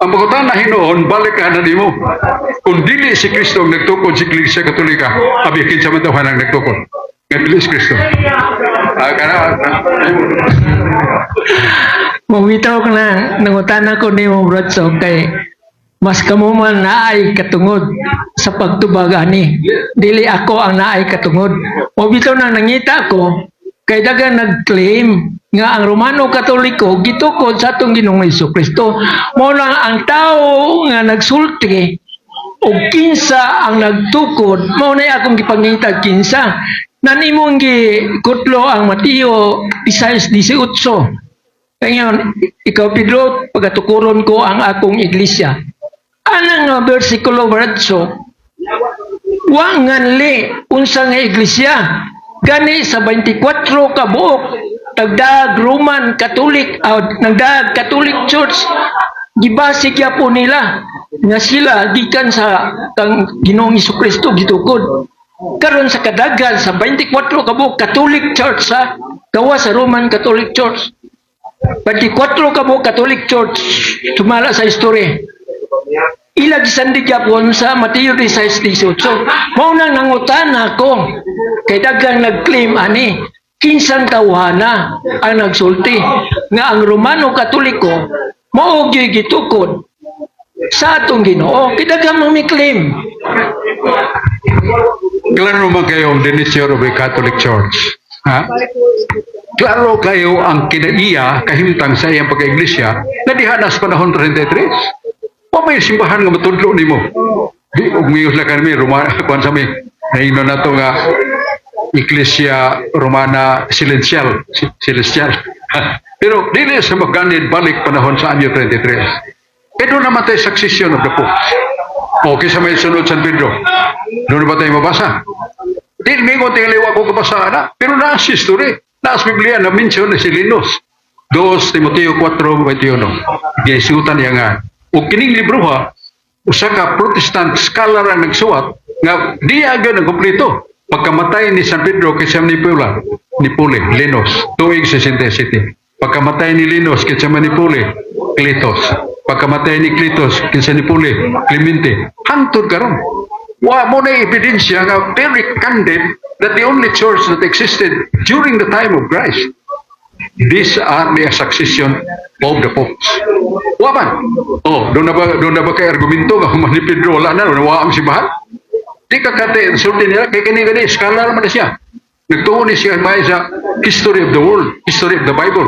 Ang pagutan na hinoon, balik ka na di mo. Kung dili si Kristo ang nagtukod sa Iglesia Katolika, abi kinsa man tawana ang nagtukod. Nga dili is Kristo. Mawitaw ko na nangutan ako ni mo Bradshaw kay mas kamo man naay katungod sa pagtubag ani. Dili ako ang naay katungod. Mawitaw na nangita ko kay dagan nag-claim nga ang Romano Katoliko gitukod sa atong Ginoong Hesukristo. Mao lang ang tao nga nagsulti o kinsa ang nagtukod, mao na akong gipangita kinsa. Nanimong gikutlo ang Mateo 16:18. Kaya ikaw Pedro, pagatukuron ko ang akong iglesia. Anang nga versikulo Bradshaw? Wa nganli unsa nga iglesia. Gani sa 24 ka buok nagdaag Roman Catholic nagdaag Catholic Church gibase po nila nga sila gikan sa kang Ginoong Hesukristo gitukod. Karon sa kadagan sa 24 ka buok Catholic Church sa gawa sa Roman Catholic Church. 24 ka buok Catholic Church tumala sa istorya. Ilag sandig yapon sa Mateo 16:18. Mao nang nangutan ako kay dagang nag-claim ani kinsang tawhana ang nagsulti nga ang Romano Katoliko mao gyud gitukod sa atong Ginoo. Kay dagang mamiklim. Klaro man kayo ang denizyor of the Catholic Church. Ha? Klaro kayo ang kinaiya kahimtang sa iyang pagka-iglesia na dihanas panahon 33. O may simbahan nga matudlo ni mo. Di, umiyos lang kami, kuhan sa may, naino na ito nga, Iglesia Romana Celestial. Pero, dili sa magkanid balik panahon sa anyo 33. Pero naman tayo succession of the Pope. Okay sa may sunod San Pedro. Doon ba tayo mabasa? Di, may konting liwa ko kabasa na. Pero naas history. Naas Biblia na mention na si Linus. 2 Timoteo 4:21. Ginisutan niya nga. O kining libro ha, usa ka Protestant scholar ang nagsuwat nga di agad ang kumpleto. Pagkamatay ni San Pedro kay San Nipule, Linus, tuig 67. Pagkamatay ni Linus kay San Nipule, Clitos. Pagkamatay ni Clitos kay San Nipule, Clemente. Hangtod karon. Wa mo na ebidensya nga very candid that the only church that existed during the time of Christ. These are the succession of the popes. Waman. Oh, doon na ba kay argumento nga human ni Pedro wala na nawa ang simbahan? Di ka kate insulti nila kay kani scholar man na siya. Nagtuon ni siya may sa history of the world, history of the Bible.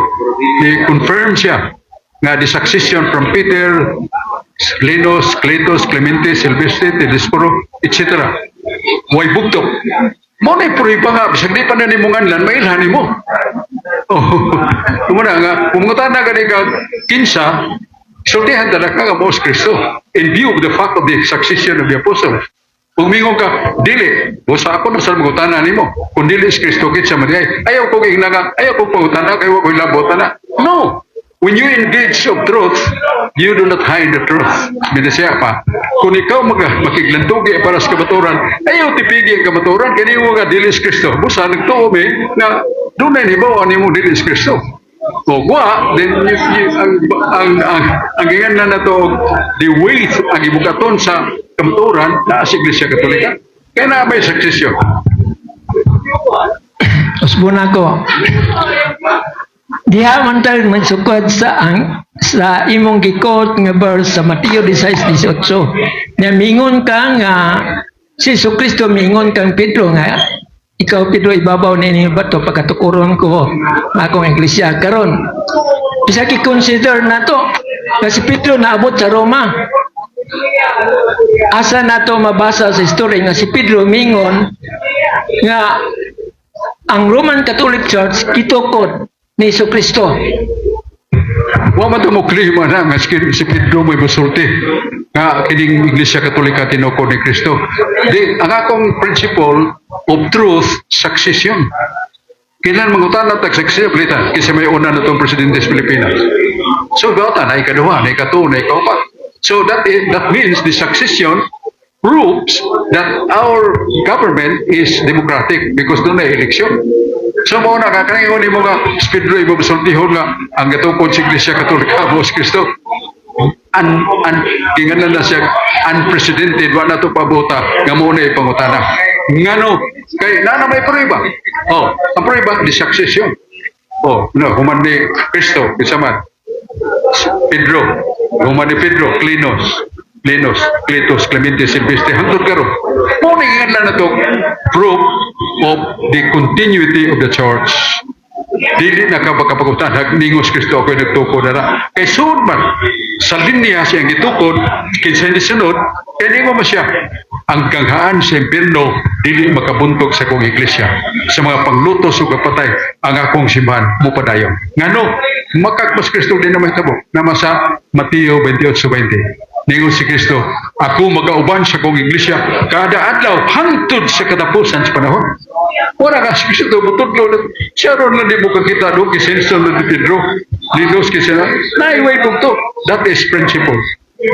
Ni confirm siya nga the succession from Peter, Linus, Cletus, Clemente, Silvestre, Telesforo, etc. Way bugtok. Mo na ipuriba nga, bisag di pa na ni munganlan, mailhan mo. Oh, kumuna nga, pumunta na gani ka kinsa, sultihan talaga ka Boss Kristo in view of the fact of the succession of the apostles. Umingon ka, dili, busa ako na sa magutana ni mo. Kung dili is Kristo, kinsa man ayaw ko ignaga, ayaw ko pangutana, kayo ko ilabota na. No! When you engage of truth, you do not hide the truth. Minasya pa. Kung ikaw makiglantugi para sa kamaturan, ayaw tipigi ang kamaturan, kaya mo nga dilis Kristo. Busa, nagtuo may na doon na hibaw ni mo dilis Kristo. O kwa, then ang ganyan na to, the weight, ang ibukaton sa kamaturan na sa Iglesia Katolika. Kaya na may succession. Usbon ako. Diha man tayo magsukod sa imong gikot nga verse sa Mateo 16:18. Na mingon ka nga si Jesucristo mingon kang Pedro nga ikaw Pedro ibabaw ni bato pagkatukuron ko akong iglesia karon. Bisa ki-consider nato nga si Pedro naabot sa Roma. Asa nato mabasa sa history nga si Pedro mingon nga ang Roman Catholic Church gitukod ni Jesucristo. Wa man mo klima na nga si Pedro may busulti nga kining Iglesia Katolika tinukod ni Kristo. Di ang akong principle of truth succession. Kailan mangutan na tag succession plita kasi may una na tong presidente sa Pilipinas. So gata na ikaduha, na ikatuwa, na ikaupat. So that means the succession proves that our government is democratic because doon na eleksyon. So mo na kakaingon ni mga speedro ibo sultihon nga ang gatukod sa Iglesia Katolika mo si Kristo. Gingalan na siya unprecedented wala to pabuta nga mo na ipangutana. Ngano kay nana may prueba. Oh, ang prueba di succession. Oh, no, human ni Kristo bisaman. Pedro, human ni Pedro, Clitus, Clemente, Silvestre, hangtod karon. Mo na gingalan na to proof of the continuity of the church. Dili na ka makapagutan ningos Kristo ako nagtukod na kay sunod man sa linya siyang gitukod kinsa ni sunod kay mo siya ang kanghaan sa impierno dili makabuntog sa kong iglesia sa mga panglutos ug patay ang akong simbahan mo padayon ngano makakpas Kristo din na mahitabo nama sa Mateo 28:20 ningon si Kristo ako magauban sa kong iglesia kada adlaw hangtod sa katapusan sa panahon. Wala ka si Kristo butudlo siya ron na di mo kakita do kisenso na di Pedro linos kisa na naiway to that is principle.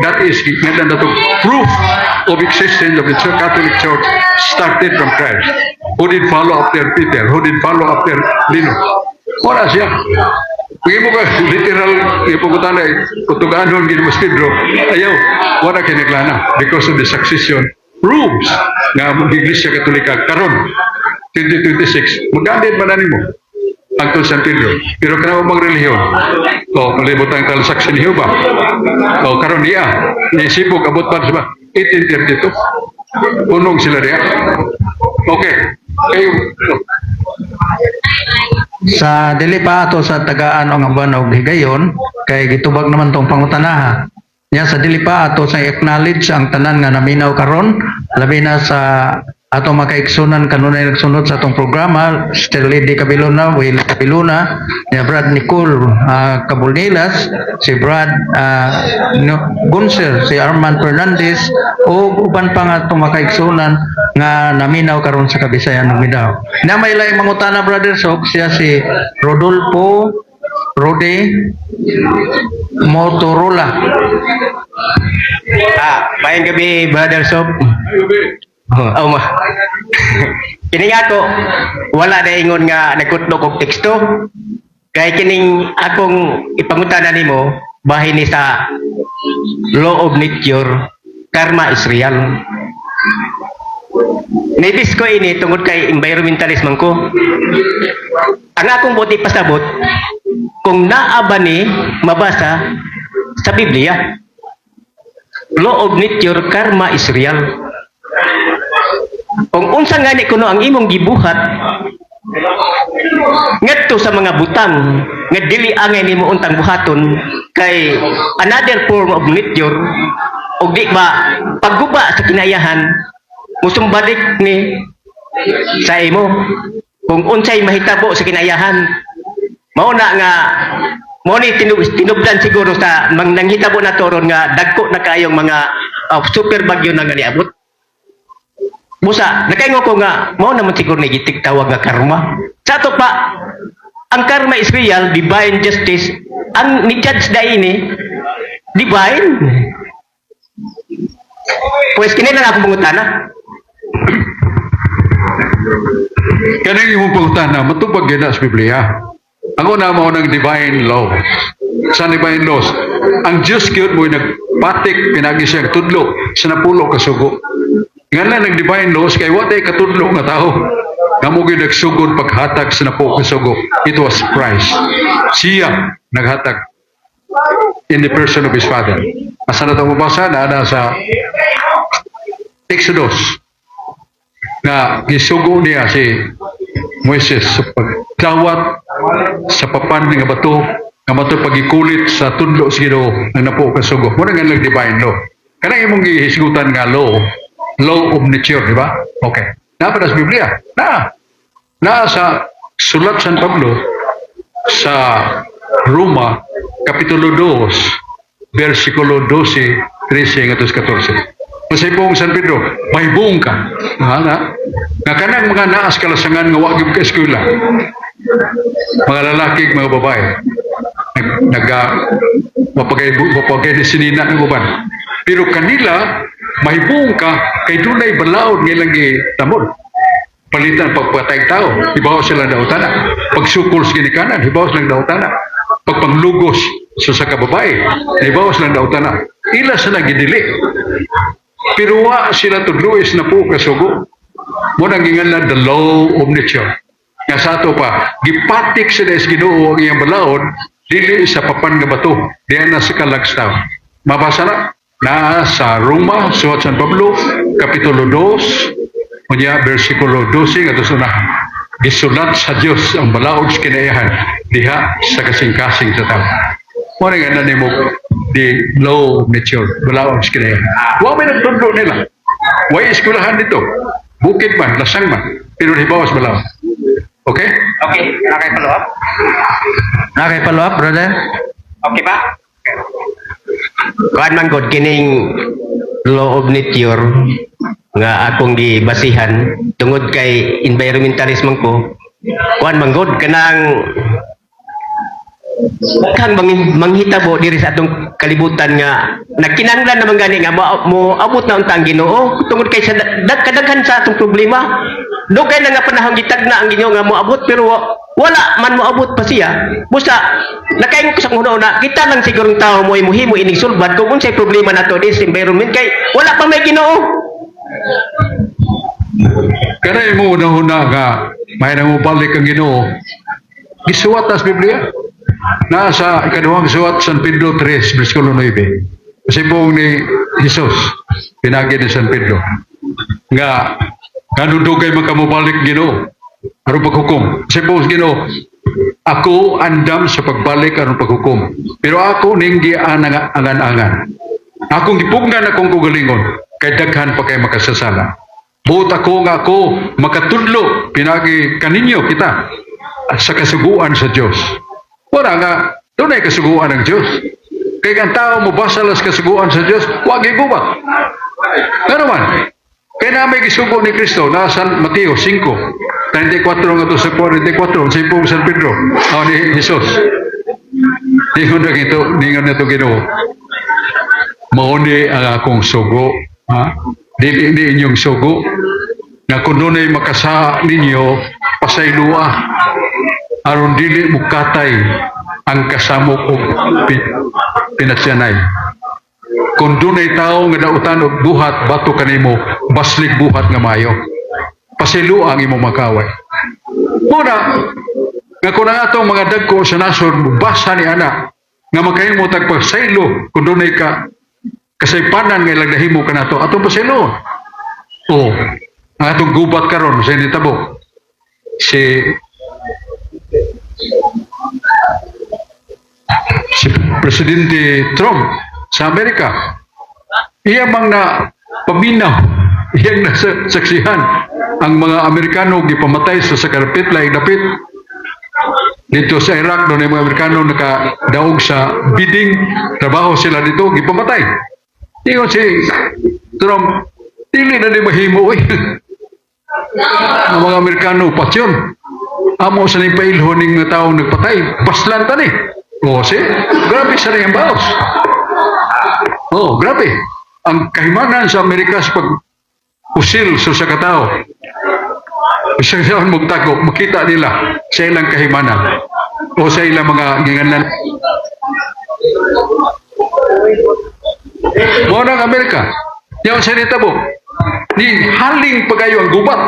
That is na to proof of existence of the Catholic Church started from Christ. Who did follow after Peter? Who did follow after Lino? Wala siya. Pagin mo ka literal ipugutan na utuganon gini mas Pedro ayaw wala kay naglana because of the succession proves nga ang Iglesia Katolika karon 2026 magandit man mo angtod San Pedro pero kana mang relihiyon o kalibutan kal saksi ni Jehova o karon niya nisibog abot pa sa 1832 unong sila diya okay kayo Sa dili pa ato sa tagaan ang aban og higayon kay gitubag naman tong pangutanaha. Nya sa dili pa ato sa acknowledge ang tanan nga naminaw karon labi na sa ato makaigsunan kanunay nagsunod sa atong programa Sister Lady Cabilona, Will Cabilona, ni Brad Nicole Cabulnilas, si Brad Gunser, si Arman Fernandez o uban pa nga atong makaigsunan nga naminaw karon sa Kabisayan ug Mindanao. Na may laing mangutana brother Sok siya si Rodolfo Rode Motorola. Mayang gabi, Brother Sob. Oh, ma. Kining ako, wala na ingon nga nagkutlog og teksto. Kay kining akong ipangutana nimo, bahin ni sa law of nature, karma is real. Nibis ko ini tungod kay environmentalist man ko. Ang akong buti pasabot, kung naa ba ni mabasa sa Biblia, law of nature, karma is real. Kung unsa nga ni kuno ang imong gibuhat ngadto sa mga butang nga dili angay nimo untang buhaton kay another form of nature og di ba pagguba sa kinayahan musumbalik ni sa imo kung unsay mahitabo sa kinayahan mao na nga mo ni tinubdan siguro sa nanghitabo na toron nga dagko na kayong mga super bagyo na nga niabot. Musa, nakaingo ko nga, mao naman siguro nagitig tawag nga karma. Sa ato pa, ang karma is real, divine justice. Ang ni-judge na ini, divine. Pues kinila na akong pangutana. Kanang imong pangutana matubag gyud sa Biblia. Ako na mao ng divine law. Sa divine laws, ang Diyos gyud mo nagpatik pinagi siya tudlo sa napulo ka sugo. Nga na nag-divine laws kay watay katudlo nga tao. Kamo gyud nagsugod paghatag sa napulo ka sugo. It was Christ. Siya naghatag in the person of his Father. Asa na ito mabasa na sa Exodus na gisugo niya si Moises sa pagdawat sa papan nga bato nga bato pagikulit sa tudlo sa Ginoo nga napo ka sugo. Muna nga nag-divine law. Kanang imong gihisgutan nga law of nature, di ba? Okay. Napada sa Biblia. Na sa sulat San Pablo sa Roma Kapitulo 2 versikulo 12 13 hanggang 14. Masay pong San Pedro, may buong ka. Nga kanang mga naas kalasangan nga wag ka eskwela. Mga lalaki, mga babae. Mapagay ni sinina ng uban. Pero kanila, mahibong ka kay dunay balaod nga ilang gitamod. Palitan pagpatay tao, hibaw sila daotana. Pagsukol sa ginikanan, hibaw sila daotana. Pagpanglugos sa kababae, hibaw sila daotana. Ila sila gidili. Pero wa sila tudluis na po kasugo. Mo nang gingan the law of nature. Nga sa ato pa, gipatik sila is Ginoo ang iyang balaod, dili sa papan nga bato, diyan na sa kalagstaw. Mabasa na sa Roma, suhat San Pablo, Kapitulo 2, unya versikulo 12, nga unahan. Gisulat sa Dios ang balaod sa kinayahan, diha sa kasing-kasing sa tao. Mo nga na nimo the law of nature, balaod sa kinayahan. Wa may nagtudlo nila. Way eskulahan dito. Bukid man, lasang man, pero hibawas balaod. Okay? Okay, follow up. Follow up, brother? Okay ba? Kuan man gud kining law of nature nga akong gibasihan tungod kay environmentalist man ko. Kuan man gud kanang kang manghitabo diri sa atong kalibutan nga nagkinahanglan naman gani nga mo abot na untang Ginoo tungod kay sa kadaghan sa atong problema. Dugay na nga panahon gitagna ang Ginoo nga moabot pero wala man moabot pa siya. Busa nakaingon ko sa una kita lang sigurong tao mo imuhimo ining sulbad kung unsay problema nato dis environment kay wala pa may Ginoo. Kaya mo una-una nga, may namubalik ang Ginoo. Gisuwat sa Biblia. Nasa ikaduhang suwat San Pedro 3, versikulo 9. Kasi po ni Jesus, pinagi ni San Pedro. Nga, kanudugay makamubalik Ginoo. Aron paghukom. Kasi po Ginoo, ako andam sa pagbalik aron paghukom. Pero ako ninggi angan-angan. Akong gipugnan akong kugalingon, kay daghan pa kay makasasala. Buot ako nga ako makatudlo, pinagi kaninyo kita sa kasuguan sa Diyos. Wala nga, tunay kasuguan ng Diyos. Kaya ang tao mo basalas kasuguan sa Diyos, huwag iguba. Pero man, kaya na may gisugo ni Kristo, nasa Mateo 5, 34 nga to sa 44, sa ipong San Pedro, ni Jesus. Ningon na ito Ginoo. Mauni ang akong sugo, ha? Dili inyong sugo, na kung doon makasa ninyo, pasaylua, aron dili mukatay ang kasamo kong pinasyanay. Kung dunay tao nga dautan og buhat bato kanimo, baslig buhat nga mayo. Pasilo ang imo makaway. Muna, nga kung ang atong mga dagko sa nasod, basa ni ana, nga makahimo tagpasaylo kung dunay ka kasaypanan nga ilang nahimo ka nato, atong pasaylo. O, ang atong gubat karon sa initabo, si Presidente Trump sa Amerika. Iya mang na paminaw, iyang nasaksihan ang mga Amerikano gipamatay sa sakarapit laing dapit. Dito sa Iraq, doon yung mga Amerikano nakadaog sa bidding, trabaho sila dito, gipamatay. Tingnan si Trump, dili na di mahimo ang mga Amerikano, pasyon. Amo sa ning pailhon ning taong nagpatay, baslan tani. O, grabe sa rin ang baos. Grabe. Ang kahimanan sa Amerika sa pag-usil sa katao. Isang saan magtago, makita nila sa ilang kahimanan o sa ilang mga ginganan. Mo ng Amerika, yung salita mo, ni haling pagayo ang gubat.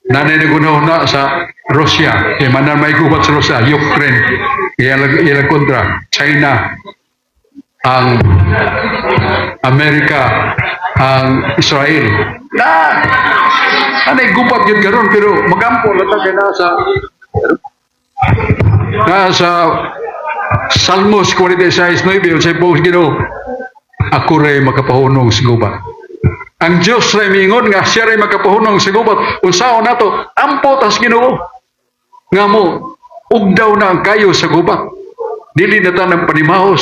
Nanay na sa Russia, manan may gubat sa Russia, Ukraine, ilang kontra, China, ang Amerika, ang Israel. Anay gubat yun karon pero magampo latag nasa Salmos 46:9 sa po Ginoo, ako ray makapahunong sa gubat. Ang Diyos ray mingon nga siya ray makapahunong sa gubat. Unsaon nato ampo tas Ginoo nga mo ugdaw na ang kayo sa gubat. Dili na ta ng panimahos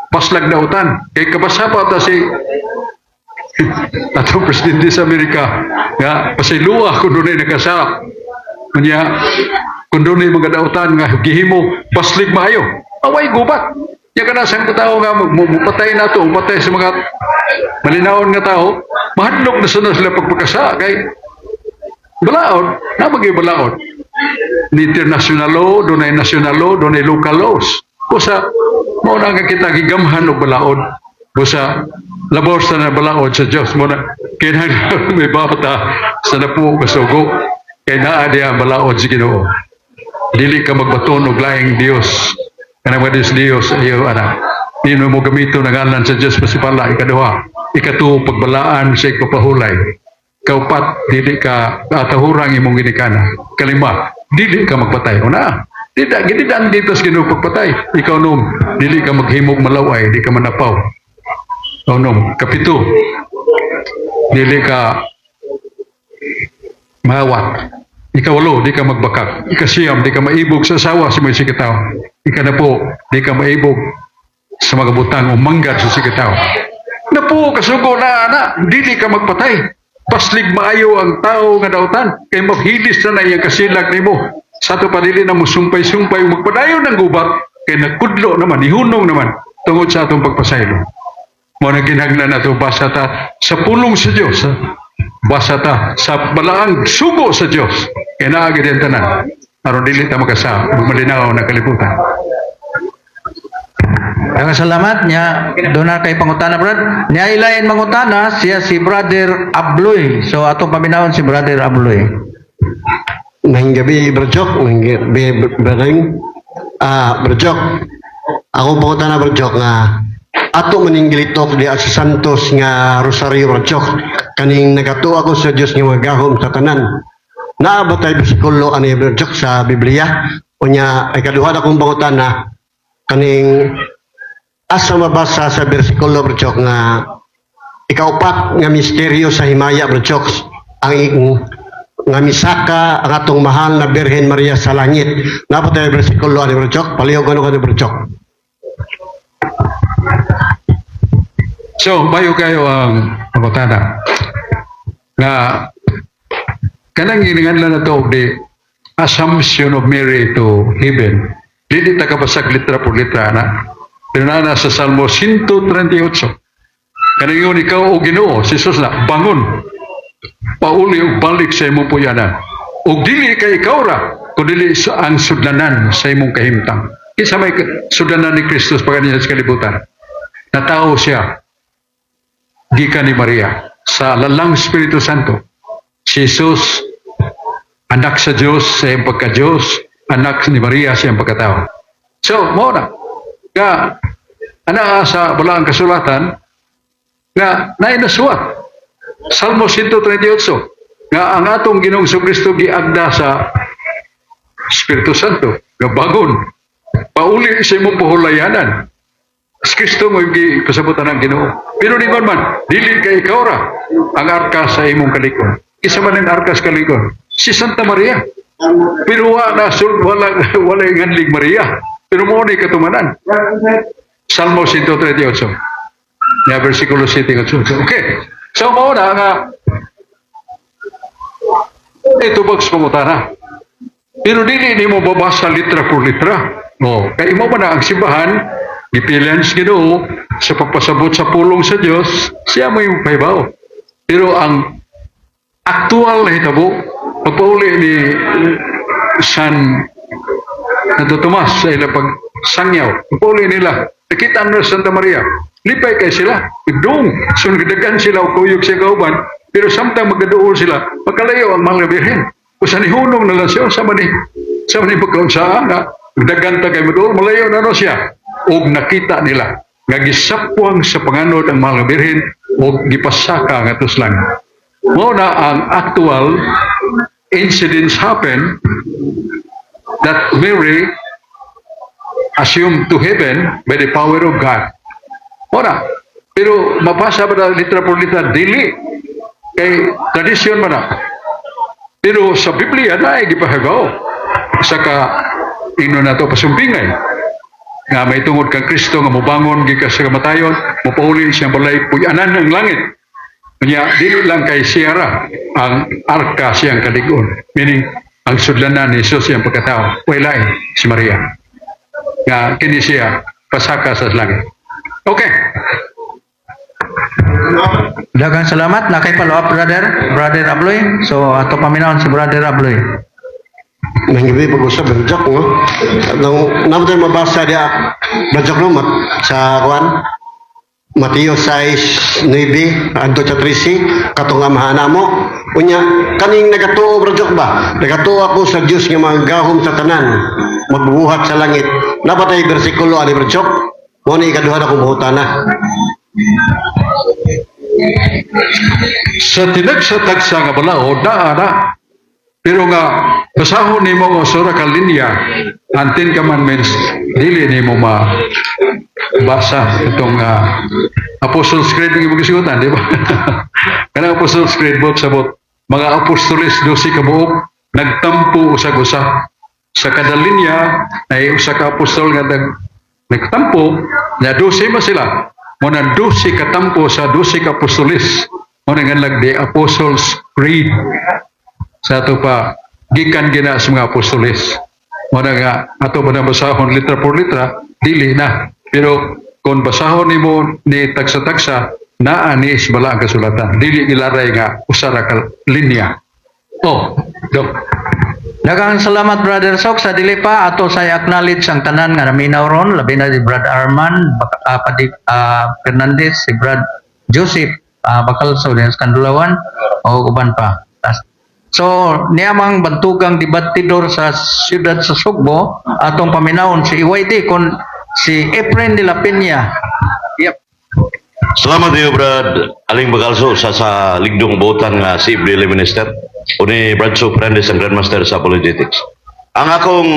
paslag dautan kay kabasapa ta si atong presidente sa Amerika nga pasiluwa kung doon ay nakasa kanya kung doon ay mga dautan nga gihimo paslig maayo away gubat. Yan ka na sa tao nga, mupatay na ito, upatay sa mga Malinaon nga tao, mahadlok na sana sila pagpagkasa kay balaod, namagay balaod. Ni international law, doon ay national law, doon ay local laws. Busa, mauna nga kita gigamhan o balaod. Busa, labor sa na balaod sa Diyos. Muna, kailangan may bata sa napuo kasugo. Kaya naa diya balaod sa Ginoo. Dili ka magbaton og laing Dios. Kanang mga Dios, ayaw, anak. Hindi mo gamito ng ngalan sa Diyos pasipala. Ikaduha, ikatuo pagbalaan sa ikapahulay. Kaupat, dili ka atahurang imong ginikana. Kalima, dili ka magpatay. Una, gididaan dito sa Ginoo pagpatay. Ikaw nung, dili ka maghimog malaway, di ka manapaw. Nung, kapito, dili ka mahawat. Ikawalo, di ka magbakak. Ikasiyam, di ka maibog sa asawa sa mga sikitaw. Ikanapo, di ka maibog sa mga butang o manggad sa sikitaw. Napo, kasugo na, dili ka magpatay. Paslig maayo ang tao nga dautan. Kay maghilis na iyang kasilag ni mo. Sa ito pa dili na mo sumpay-sumpay magpadayon ng gubat. Kay nagkudlo naman, ihunong naman tungod sa atong pagpasaylo. Mo na ginagnan na ito, basa ta sa pulong sa Diyos. Basa ta sa balaang sugo sa Diyos. Kaya naagad yung tanan. Aron dili ta magkasa, magmalinaw na kalibutan. Ang salamat niya, doon na kay pangutana, Brad. Niya ilayan mangutana, siya si Brother Abloy. So, atong paminahon si Brother Abloy. Nahing gabi, Brajok. Nahing gabi, Brading. Brajok. Ako po na Brajok nga ato maninggilitok di sa Santos nga Rosario, Brajok. Kaning nagato ako sa Diyos nga magahom sa tanan. Naabatay bersikulo ani Brajok sa Biblia. Unya, ay kaduha na kong pangutana kaning asa mabasa sa bersikulo, Brajok, nga ikaupat nga misteryo sa himaya, Brajok, ang nga misaka ang atong mahal na Birhen Maria sa langit. Napot tayo bersikulo ani Brajok, palihog ano ka Brajok. So, bayo kayo ang pangutana. Nga, kanang gininganlan na ito di Assumption of Mary to Heaven. Dili ta kabasag litra por litra na. Pero na sa Salmo 138. Kanang yun ikaw o Ginoo, si Jesus na, bangon. Pauli o balik sa imong puyanan. O dili ka ikaw ra, kundi ang sudlanan sa imong kahimtang. Isa may sudlanan ni Kristus pagkaniya sa kalibutan. Natao siya, gikan ni Maria, sa lalang Espiritu Santo. Si Jesus, anak sa Diyos, sa iyong pagka-Diyos, anak ni Maria sa iyong pagkatao. So, mo na. Nga, ana sa balaang kasulatan, nga, nainasuat. Salmo 138, nga ang atong Ginoong Kristo giagda sa Espiritu Santo, nga bagon, pauli sa imong puhulayanan. Si Kristo mo yung kasabutan ng Ginoo. Pero di man, dili kay ikaw ra ang arka sa imong kalikon. Isa man ang arka sa kalikon, si Santa Maria. Pero wala yung handling Maria. Pero mo na katumanan. Salmo 138. Ya, versikulo 7. Okay. So, mo na nga ito bags pangutana. Pero dili ni mo babasa litra por litra. No, kay mo ba na ang simbahan gipilian sa Ginoo sa pagpasabot sa pulong sa Dios, siya mo yung paibaw. Pero ang aktual na hitabo, pagpauli ni San Santo Tomas sa ilang pagsangyaw, pagpauli nila, nakita na Santa Maria, lipay kay sila, igdong, sungidagan sila o kuyog siya kauban, pero samtang magdadool sila, magkalayo ang mga birhen. Kung sa nihunong na lang siya, sa mani pagkaunsaan na, magdaganta kay madool, malayo na no siya. O nakita nila, nga gisapwang sa panganod ang mga birhen, o gipasaka nga tuslang. Muna ang actual incidents happen that Mary assumed to heaven by the power of God. Muna, pero mabasa ba na litra por litra? Dili. Kay tradisyon man na. Pero sa Biblia na ay gipahibaw. Saka ino na ito pasumpingay. Nga may tungod kang Kristo nga mubangon gikas sa kamatayon, mupauli siyang balay puyanan ng langit. Kanya dili lang kay Sierra ang arka siyang kaligon. Meaning ang sudlanan ni Jesus siyang pagkatao. Wala si Maria. Nga kini siya pasaka sa langit. Okay. Daghang salamat. Nakay follow up, Brother Abloy. So, ato paminawon si Brother Abloy. Nangibi pag-usap, Brajok, no? Nung naman mabasa dia, Brajok, no? Sa Juan, Mateo 6:9, Anto sa 13, katong amahana mo. Unya, kaning nagatuo, Brajok ba? Nagatuo ako sa Diyos nga manggahom sa tanan, magbubuhat sa langit. Napatay bersikulo, ani Brajok? Mo ni ikaduhan akong buhutana. Sa tinagsa-tagsa nga balaod, naa. Pero nga, basahon ni mo sura ka linya, ang 10 Commandments, dili ni mo mabasa itong Apostles' Creed ng ibang kisutan, di ba? Kanang Apostles' Creed book sabot, mga apostoles 12 ka buok, nagtampo usag-usa. Sa kada linya, ay usa ka apostol nga nagtampo, na 12 ba sila? Muna 12 katampo sa 12 ka apostoles. Muna nga lang the Apostles' Creed. Sa ato pa, gikan gina sa mga apostoles. Muna nga, ato ba na basahon litra por litra, dili na. Pero kung basahon ni mo ni tagsa-tagsa, naanis bala ang kasulatan. Dili ilaray nga usara ka linya. Oh, Dok. Daghang salamat, Brother Sok. Sa dili pa, ato sa acknowledge ang tanan nga naminaw ron, labi na si Brad Arman, Fernandez, si Brad Joseph, Bacalso, din sa Kandulawan, o uban pa. So, niyamang bantugang debatidor sa siyudad sa Sugbo, atong paminawon si EYD kon si Efren de la Peña. Yep. Salamat iyo, Brad Aling Bagalso sa ligdong botan nga si Daily Minister o ni Brad Soap Fernandez ang Grandmaster sa Apologetics. Ang akong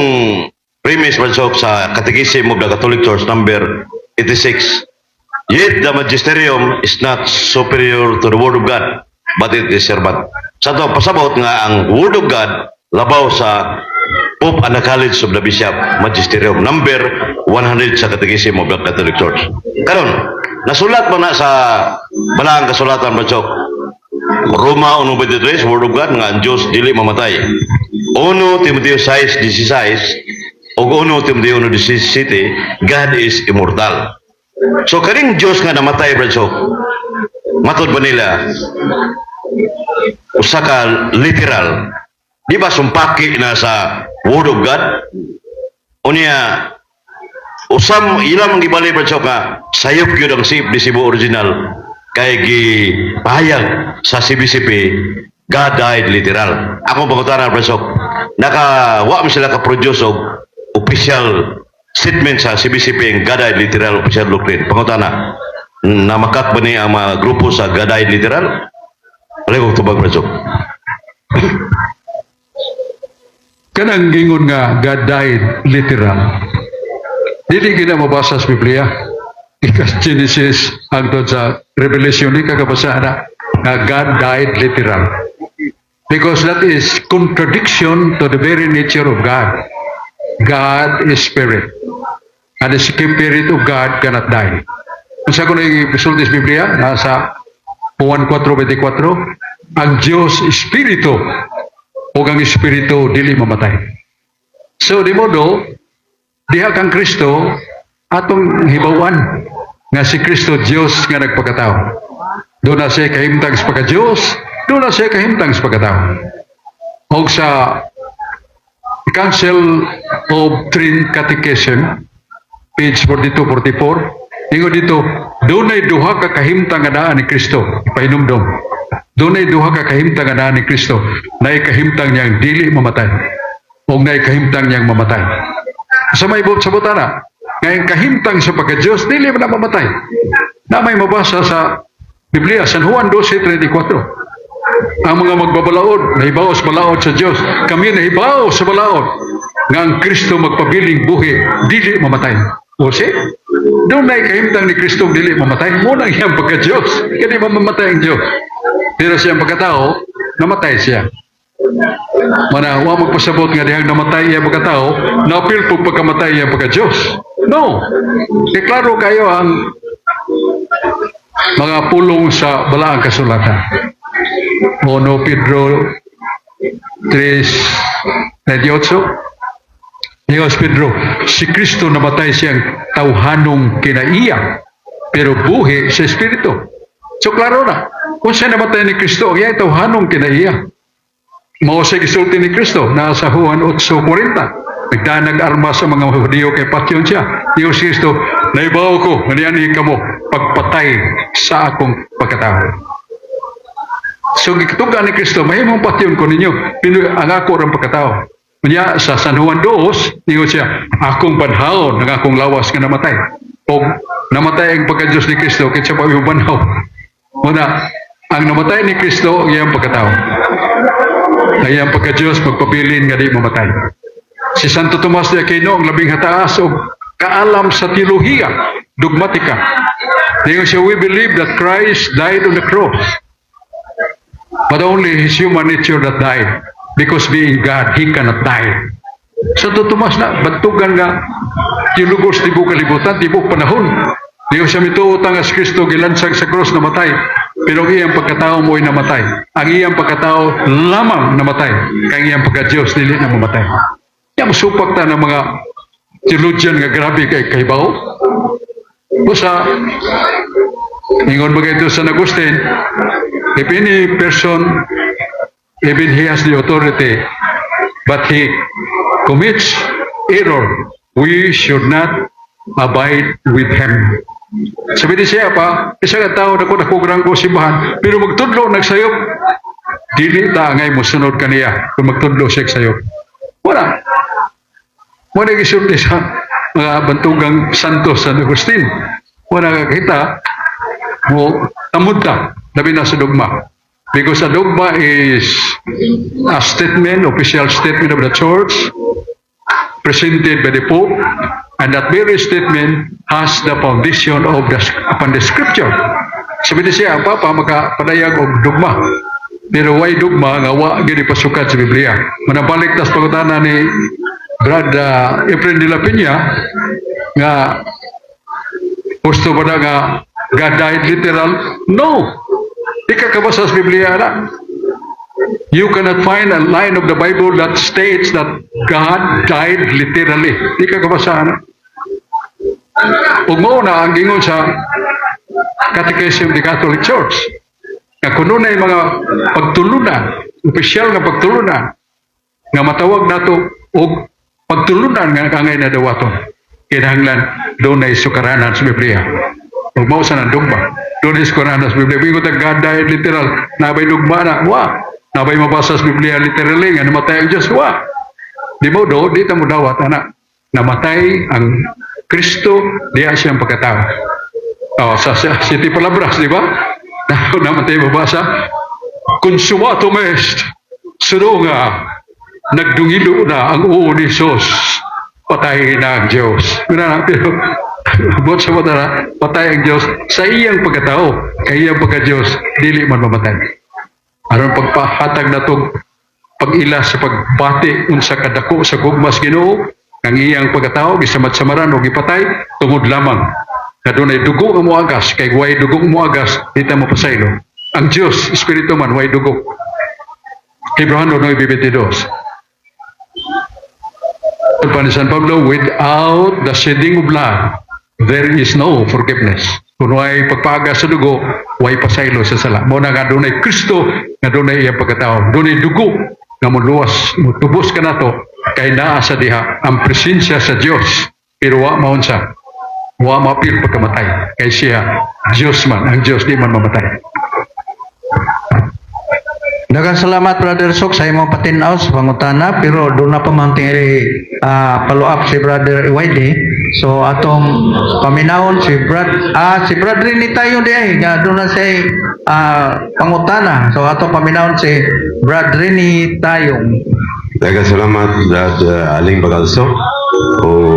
premise, Brad Soap, sa Catechism of the Catholic Church number 86, yet the magisterium is not superior to the Word of God, but it is servant. Sa ito, pasabot nga ang Word of God labaw sa Pope and the College of the Bishop Magisterium number 100 sa Catechism of the Catholic Church. Karon, nasulat mo na sa balaang kasulatan, Brad Roma 1:23, Word of God nga ang Diyos dili mamatay. 1 Timoteo 6:16 o 1 Timoteo 1:17, God is immortal. So kaning Diyos nga namatay, Brad matod ba nila usa ka literal, di ba sumpaki na sa Word of God? Unya usam ilang ang gibali, Brad nga sayop gyud ang sip di Cebu original kay gipahayag sa CBCP God died literal. Ako pangutana, Brad nakawa mo sila ka-produce og official statement sa CBCP ang God died literal official doctrine. Pangutana, namakat ba ni ang mga grupo sa God died literal? Alay ko tubag, Brad Kanang gingon nga God died literal. Dili gina mabasa sa Biblia. Ikas Genesis hangtod sa Revelation, di kakabasa na nga God died literal. Because that is contradiction to the very nature of God. God is spirit. And the spirit of God cannot die. Kung sa kung nag-isulti sa Biblia, nasa Juan 4:24, ang Diyos Espiritu o ang Espiritu dili mamatay. So, di modo, diha kang Kristo, atong hibawan nga si Kristo Diyos nga nagpakatao. Doon na siya kahimtang sa pagka-Diyos, doon na siya kahimtang sa pagkatao. O sa Council of Trine Catechism, page 42-44, ingon dito, doon ay duha ka kahimtang nga daan ni Kristo, ipahinumdom. Doon ay duha ka kahimtang nga daan ni Kristo, na kahimtang niyang dili mamatay, o na kahimtang niyang mamatay. Sa may sabutan na, ngayong kahimtang sa pagka-Diyos, dili na mamatay. Na may mabasa sa Biblia, San Juan 12:34. Ang mga magbabalaod, nahibaw sa balaod sa Diyos. Kami nahibaw sa balaod, nga ang Kristo magpabiling buhi, dili mamatay. O siya, doon na kahimtang ni Kristo dili mamatay. Muna iyang pagka-Diyos, hindi mamamatay ang Diyos. Pero siyang pagkatao, namatay siya. Mana, huwag magpasabot nga dihang namatay iyang pagkatao, napil po pagkamatay iyang pagka-Diyos. No! Deklaro kayo ang mga pulong sa balaang kasulatan. 1 Pedro 3:28. Dios Pedro, si Kristo namatay siyang tawhanong kinaiya, pero buhi sa Espiritu. So klaro na, kung siya namatay ni Kristo, iya ito hanong kinaiya. Mao siya gisulti ni Kristo na sa Juan 8:40. Nagdanag arma sa mga Hudyo kay patyon siya. Diyos Kristo, naibaw ko, maniani ka mo, pagpatay sa akong pagkatao. So gituga ni Kristo, mahimong patyon ko ninyo, ang ako rin pagkatao. Kanya sa San Juan 2, niyo siya, akong banhaon, ng akong lawas nga namatay. O namatay ang pagka-Diyos ni Kristo, kaya siya pa yung banhaw. Una, ang namatay ni Kristo, iyang pagkatao. Iyang pagka-Diyos, magpabilin nga di mamatay. Si Santo Tomas de Aquino, ang labing hataas o kaalam sa teolohiya, dogmatika. Niyo siya, we believe that Christ died on the cross. But only his human nature that died. Because being God, he cannot die. Santo Tomas na, batugan nga, tilugos tibo kalibutan, tibo panahon. Diyo siya mituutang as Kristo, gilansag sa cross namatay. Pero ang iyang pagkatao mo ay namatay. Ang iyang pagkatao lamang namatay. Kaya iyang pagka-Diyos, dili na mamatay. Kaya masupak ta ng mga theologian nga grabe kay Bao. Busa, ingon ba ito San Agustin, if any person, even he has the authority, but he commits error, we should not abide with him. Sabi ni siya pa, isa ka tao na kung nakugrang ko simbahan, pero magtudlo nagsayop, dili ta ngay mo sunod kaniya kung magtudlo siya sayop. Wala. Wala gisulti sa mga bantugang Santo San Agustin. Wala kakita, mo tamod ta, labi na sa dogma. Because a dogma is a statement, official statement of the church, presented by the Pope, and that very statement has the foundation of upon the scripture. Sabi niya siya, Papa, makapadayag og dogma. Pero why dogma nga wa gini pasukat sa Biblia? Manabalik tas pagutana ni Brad Efren de la Peña nga gusto ba na nga God died literal? No! Ika kabasa sa Biblia na. You cannot find a line of the Bible that states that God died literally. Ika kabasa na. Ug mao na ang gingon sa Catechism of the Catholic Church. Na kuno na yung mga pagtulunan, opisyal nga pagtulunan, nga matawag nato og pagtulunan nga kangay na dawaton. Kinahanglan doon na isukaranan sa Biblia. Ug mao sa dogma. Doon isukaranan sa Biblia. Bingo ta God died literal. Nabay dogma na. Wa. Nabay mabasa sa Biblia literally nga namatay ang Diyos. Wa. Di mo do, di ta mo dawat anak. Namatay ang Kristo, diya siyang pagkatao. Sa City Palabras, di ba? Namatay mabasa. Consumatum est. Sudo nga, nagdungilo na ang uo ni Sos. Patay na ang Diyos. Pero, buot sa mata patay ang Diyos sa iyang pagkatao. Kaya iyang pagka-Diyos, dili man mamatay. Aron pagpahatag na itong pag-ila sa pagbati unsa kadako sa gugmas Ginoo, ang iyang pagkatao, gisamat-samaran o gipatay, tungod lamang. Kadunay dugo ang muagas, kay way dugo ang muagas, di ta mapasaylo. Ang Diyos, Espiritu man, way dugo. Hebreo 9:22. Pa ni San Pablo, without the shedding of blood, there is no forgiveness. Kung way pagpagas sa dugo, way pasaylo sa sala. Mo na nga dunay Kristo, nga dunay iyang pagkatao. Dunay dugo, nga muluwas, mutubos ka na to, kay naa sa diha, ang presensya sa Diyos. Pero wa maunsa, wa mapil pagkamatay. Kay siya, Diyos man, ang Diyos di man mamatay. Daghang salamat Brother Sok sa imong patinaw sa pangutana, pero doon na pa man follow up si Brother YD. So atong paminawon si Brad Rini tayo di nga doon na say pangutana. So atong paminawon si Brad Rini tayo. Daghang salamat Brad Aling Bagalso. O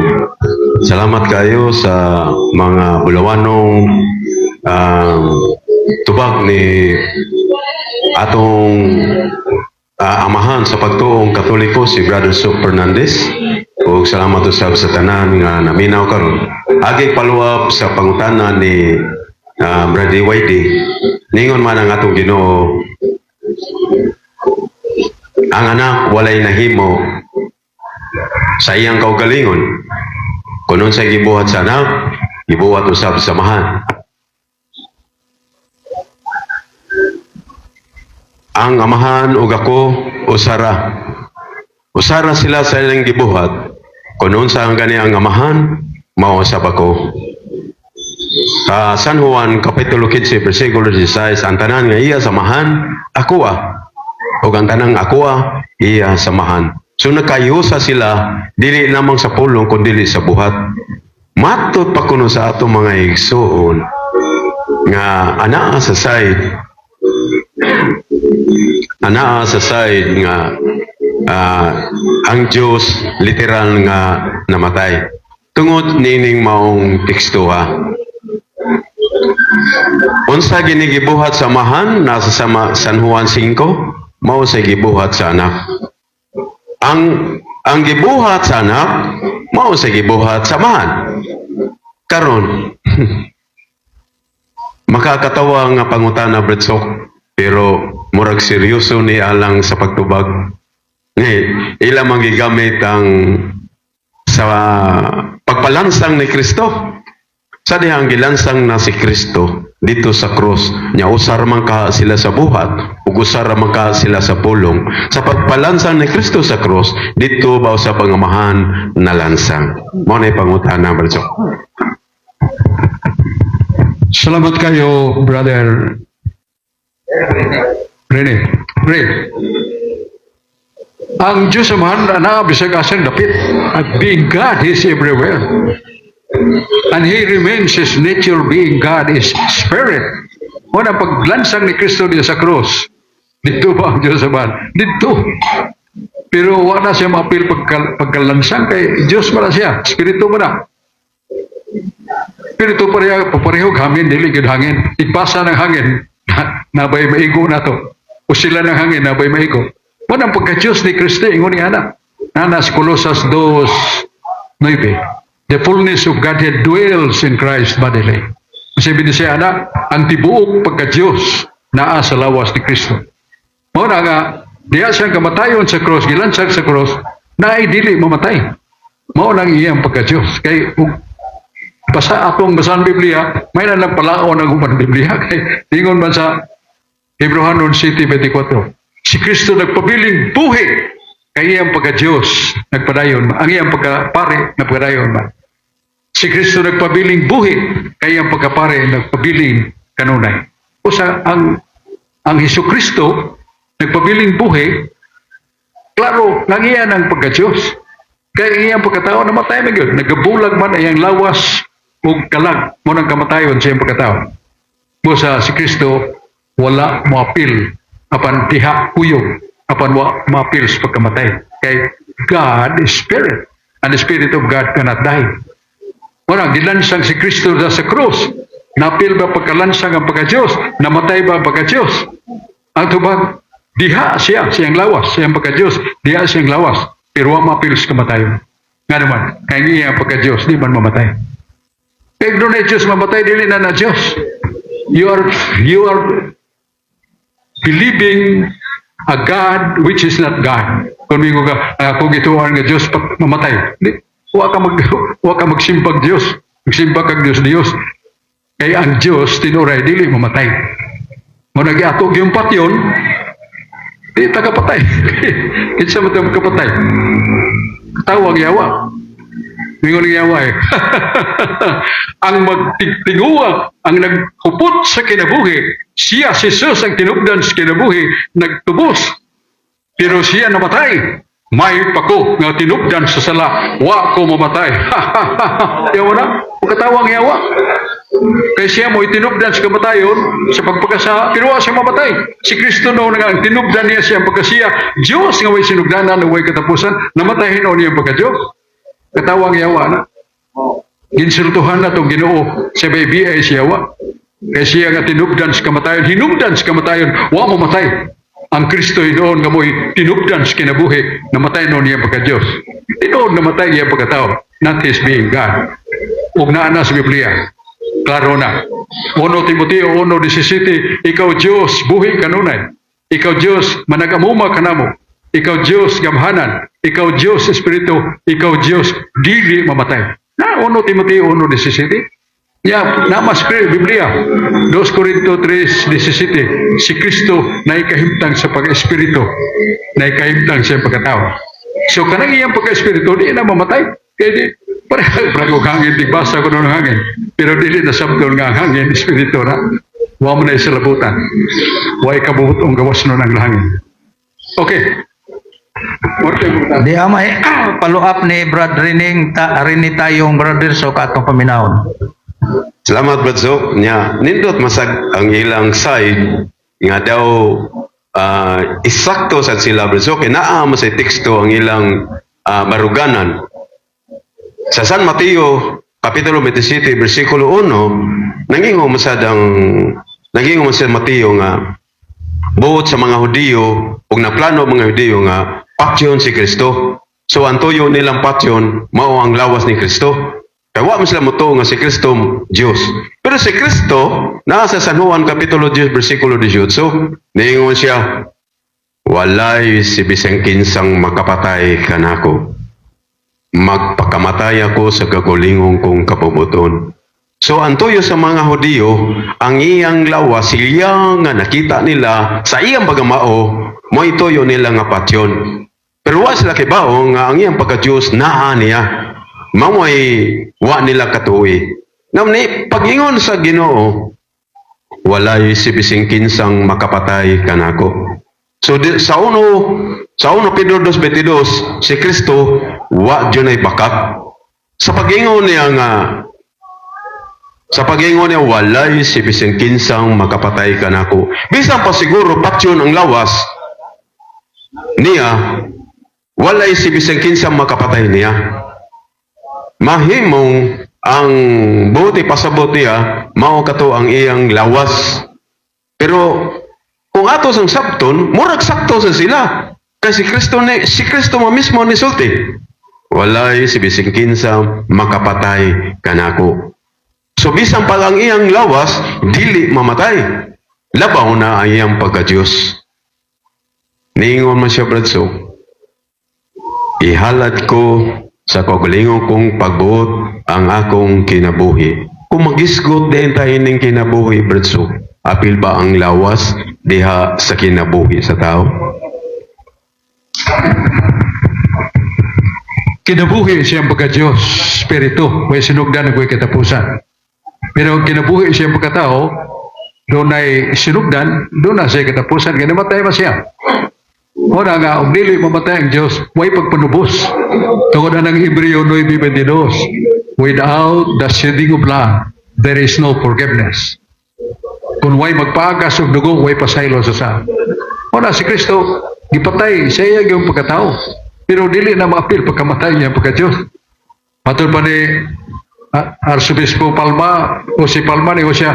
salamat kayo sa mga bulawanong tubag ni atong amahan sa pagtuong Katoliko si Brother Sok Fernandez. O salamat usab sa tanan nga naminaw karon. Agi follow up sa pangutana ni Brother YD. Ningon man ang atong Ginoo, ang anak walay nahimo sa iyang kaugalingon. Kunon sa gibuhat sa anak, gibuhat usab sa amahan. ang amahan ug ako usara. Usara sila sa ilang gibuhat. Kung unsa ang gani ang amahan, mao usab ako. San Juan Kapitulo 15 versikulo 16, ang tanan nga iya samahan, ako ug ang tanang ako iya samahan. So nagkayusa sila dili lamang sa pulong kundi sa buhat. Matud pa kuno sa ato mga igsoon nga anaa sa side nga ang Diyos literal nga namatay. Tungod nining maong tekstuha. Unsa ginigibuhat sa amahan nasa San Juan 5, mao sa gibuhat sa anak. Ang gibuhat sa anak, mao sa gibuhat sa amahan. Karon, makakatawa nga pangutana, Bretsok, pero murag seryoso ni alang sa pagtubag. Ila magigamit ang sa pagpalansang ni Kristo. Sa dihang gilansang na si Kristo dito sa krus, nya usar man ka sila sa buhat, ug usar man ka sila sa pulong. Sa pagpalansang ni Kristo sa krus, dito ba sa pangamahan na lansang. Mao na pangutana, Brother. Salamat kayo, Brother Rene. Ang Diyos Amahan na bisag asang dapit. At being God, He is everywhere. And He remains His nature being God is Spirit. Muna paglansang ni Kristo diya sa krus, dito ba ang Diyos Amahan? Dito. Pero wala siya maapil pagkalansang kay Diyos pala siya. Espiritu mo na. Espiritu parehog hangin, dili gid hangin. Ipasa ng hangin, nabay maigo na to. O sila ng hangin, nabay maigo. Muna pagka-Diyos ni Kristo, ingon ni anak. Nanas Colossus 2:9. The fullness of Godhead dwells in Christ bodily. Sabi ni siya, anak, ang tibuok pagka-Diyos naa sa lawas ni Kristo. Muna nga, diya siyang kamatayon sa cross, gilansag sa cross, na ay dili mamatay. Mao nang iyang pagka-Diyos. Kay atong basahan Biblia, may na lang palaon ang human Biblia. Kay tingon man sa Hebrehanon City 24. Si Kristo nagpabiling buhi kay iyang pagka-Diyos nagpadayon man. Ang iyang pagka-pare nagpadayon man. Si Kristo nagpabiling buhi kay iyang pagka-pare nagpabiling kanunay. Usa ang Hesukristo nagpabiling buhi, klaro lang iyan ang pagka-Diyos. Kaya iyang pagkatao namatay man yun. Nagabulag man iyang lawas o kalag mo nang kamatayon sa iyang pagkatao. Busa si Kristo wala moapil apan diha kuyog apan moapil sa pagkamatay. Kay God is Spirit and the Spirit of God cannot die. Muna, gilansang si Kristo sa krus. Napil ba pagkalansang ang pagka-Diyos? Namatay ba ang pagka-Diyos? Ang tubag, diha siyang lawas, siyang pagka-Diyos, diha siyang lawas. Pero wa mapil sa kamatayon. Nga naman, kaya niya ang pagka-Diyos, di man mamatay. Kaya doon na Diyos mamatay, dili na na Diyos. You are believing a God which is not God. Kung mingo ka, kung ito ang Diyos pag mamatay, huwag ka magsimbag Diyos. Magsimbag kang Diyos. Kaya ang Diyos, tinuray, dili mamatay. Kung nag-iatog yung patyon, di takapatay. Kinsa mo ito kapatay? Tawag yawa. Mingon ng yawa eh. Ang magtigtinguwa, ang nagkupot sa kinabuhi, siya si Jesus ang tinubdan sa kinabuhi, nagtubos. Pero siya namatay. May pako nga tinubdan sa sala, wa ko mamatay. Yawa na, pagkatawang yawa. Kaya siya mo itinubdan sa kamatayon sa pagpagkasa, pero wa siya mamatay. Si Kristo noon nga ang tinubdan niya siya pagkasiya, Diyos nga may sinugdanan na way katapusan, namatahin noon niya pagka-Diyos. Katawang yawa na. Ginsultuhan na itong Ginoo sa baby ay siya wa. Kaya siya nga tinubdan sa kamatayon, hinubdan sa kamatayon, wa mamatay. Ang Kristo noon nga mo'y tinubdan sa kinabuhi, namatay noon niya pagka-Diyos. Noon namatay niya pagka-tao, not His being God. Ug naana sa Biblia, klaro na. 1 Timoteo 1:17, ikaw Diyos, buhi kanunay. Ikaw Diyos, managamuma ka namo. Ikaw Diyos, gamhanan. Ikaw Diyos, Espiritu. Ikaw Diyos, dili mamatay. Na 1 Timoteo 1:17. namas Biblia. 2 Corinto 3:17. Si Kristo na ikahimtang sa pag-espiritu, na ikahimtang sa pagkatao. So kanang iyang pagka-espiritu, di na mamatay. Kaya di, parang hangin, tigbasa ko ng hangin. Pero dili na sabdol nga ang hangin, espiritu na. Wa mo na isalabutan. Wa ikabutong gawas nun ang hangin. Okay. Di amay follow up ni Brad Rining rini tayong brother so katong paminahon. Salamat Brotso. Nya nindot masag ang ilang side nga daw isakto sa sila Brotso kay naa mo sa teksto ang ilang baruganan. Sa San Mateo kapitulo 27 bersikulo 1 nangingo masad Mateo nga buot sa mga Hudiyo ug naplano ang mga Hudiyo nga patyon si Kristo. So ang tuyo nilang patyon mao ang lawas ni Kristo. Kaya wa man sila moto nga si Kristo Dios. Pero si Kristo nasa San Juan kapitulo 10 bersikulo 18 niingon siya, walay si bisang kinsang makapatay kanako. Magpakamatay ako sa kagulingong kong kapubuton. So ang tuyo sa mga Hudiyo, ang iyang lawas siya nga nakita nila sa iyang pagamao, mo ituyo nila nga patyon. Pero wa sila kibao nga ang iyang pagka-Diyos naa niya. Mamoy wa nila katuwi. Namni pag-ingon sa Ginoo, walay si bising kinsang makapatay kanako. So sa 1 Pedro 2:22, si Kristo wa dyan ay bakak. Sa pag-ingon niya walay si bising kinsang makapatay kanako. Bisan pa siguro patyon ang lawas niya, walay si bisang kinsang makapatay niya. Mahimong ang buti pasabot niya, mao kato ang iyang lawas. Pero kung ato sang sabton, murag sakto sa sila. Kasi si Kristo mo mismo ni sulti. Walay si bising kinsang makapatay kanako. So bisan pa ang iyang lawas, dili mamatay. Labaw na ang iyang pagka-Diyos. Niingon man siya, Bradso, ihalad ko sa kagalingon kong pagbuot ang akong kinabuhi. Kung magisgot din tayo ng kinabuhi, Bradso, apil ba ang lawas diha sa kinabuhi sa tao? Kinabuhi siyang pagka-Diyos, Espiritu, may sinugdan na katapusan. Pero kinabuhi siyang pagkatao, doon ay sinugdan, doon na siya katapusan, kaya namatay ba siya? Una nga, kung dili mamatay ang Diyos, may pagpanubos. Tungkol na ng Hebreo 9:22, without the shedding of blood, there is no forgiveness. Kung way magpaagas o dugo, way pasaylo sa. Una, si Kristo, gipatay, siya yung pagkatao. Pero dili na maapil pagkamatay niya pagka-Diyos. Matul pa ni Arsobispo Palma, o si Palma ni Jose,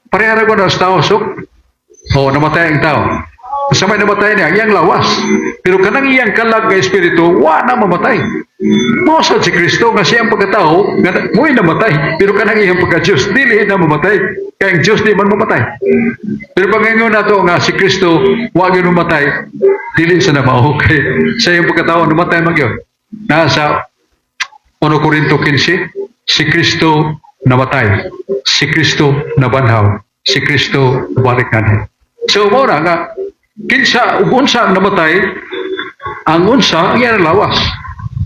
parehara ko na sa tao, so, namatay ang tao. Sa may namatay niya, iyang lawas. Pero kanang iyang kalag nga espiritu, wa na mamatay. Mosad si Kristo, nga siyang pagkatao, mo'y namatay. Pero kanang iyang pagka-Diyos, dili na mamatay. Kaya ang Diyos di man mamatay. Pero pag-ingon na to nga si Kristo, wa yun mamatay, dili sa namaho. Kaya sa iyang pagkatao, namatay mag yun. Nasa 1 Corinto 15, si Kristo namatay. Si Kristo nabanhaw. Si Kristo balik na. So, muna nga, kinsa, unsa ang namatay, ang unsa, ang iyang lawas.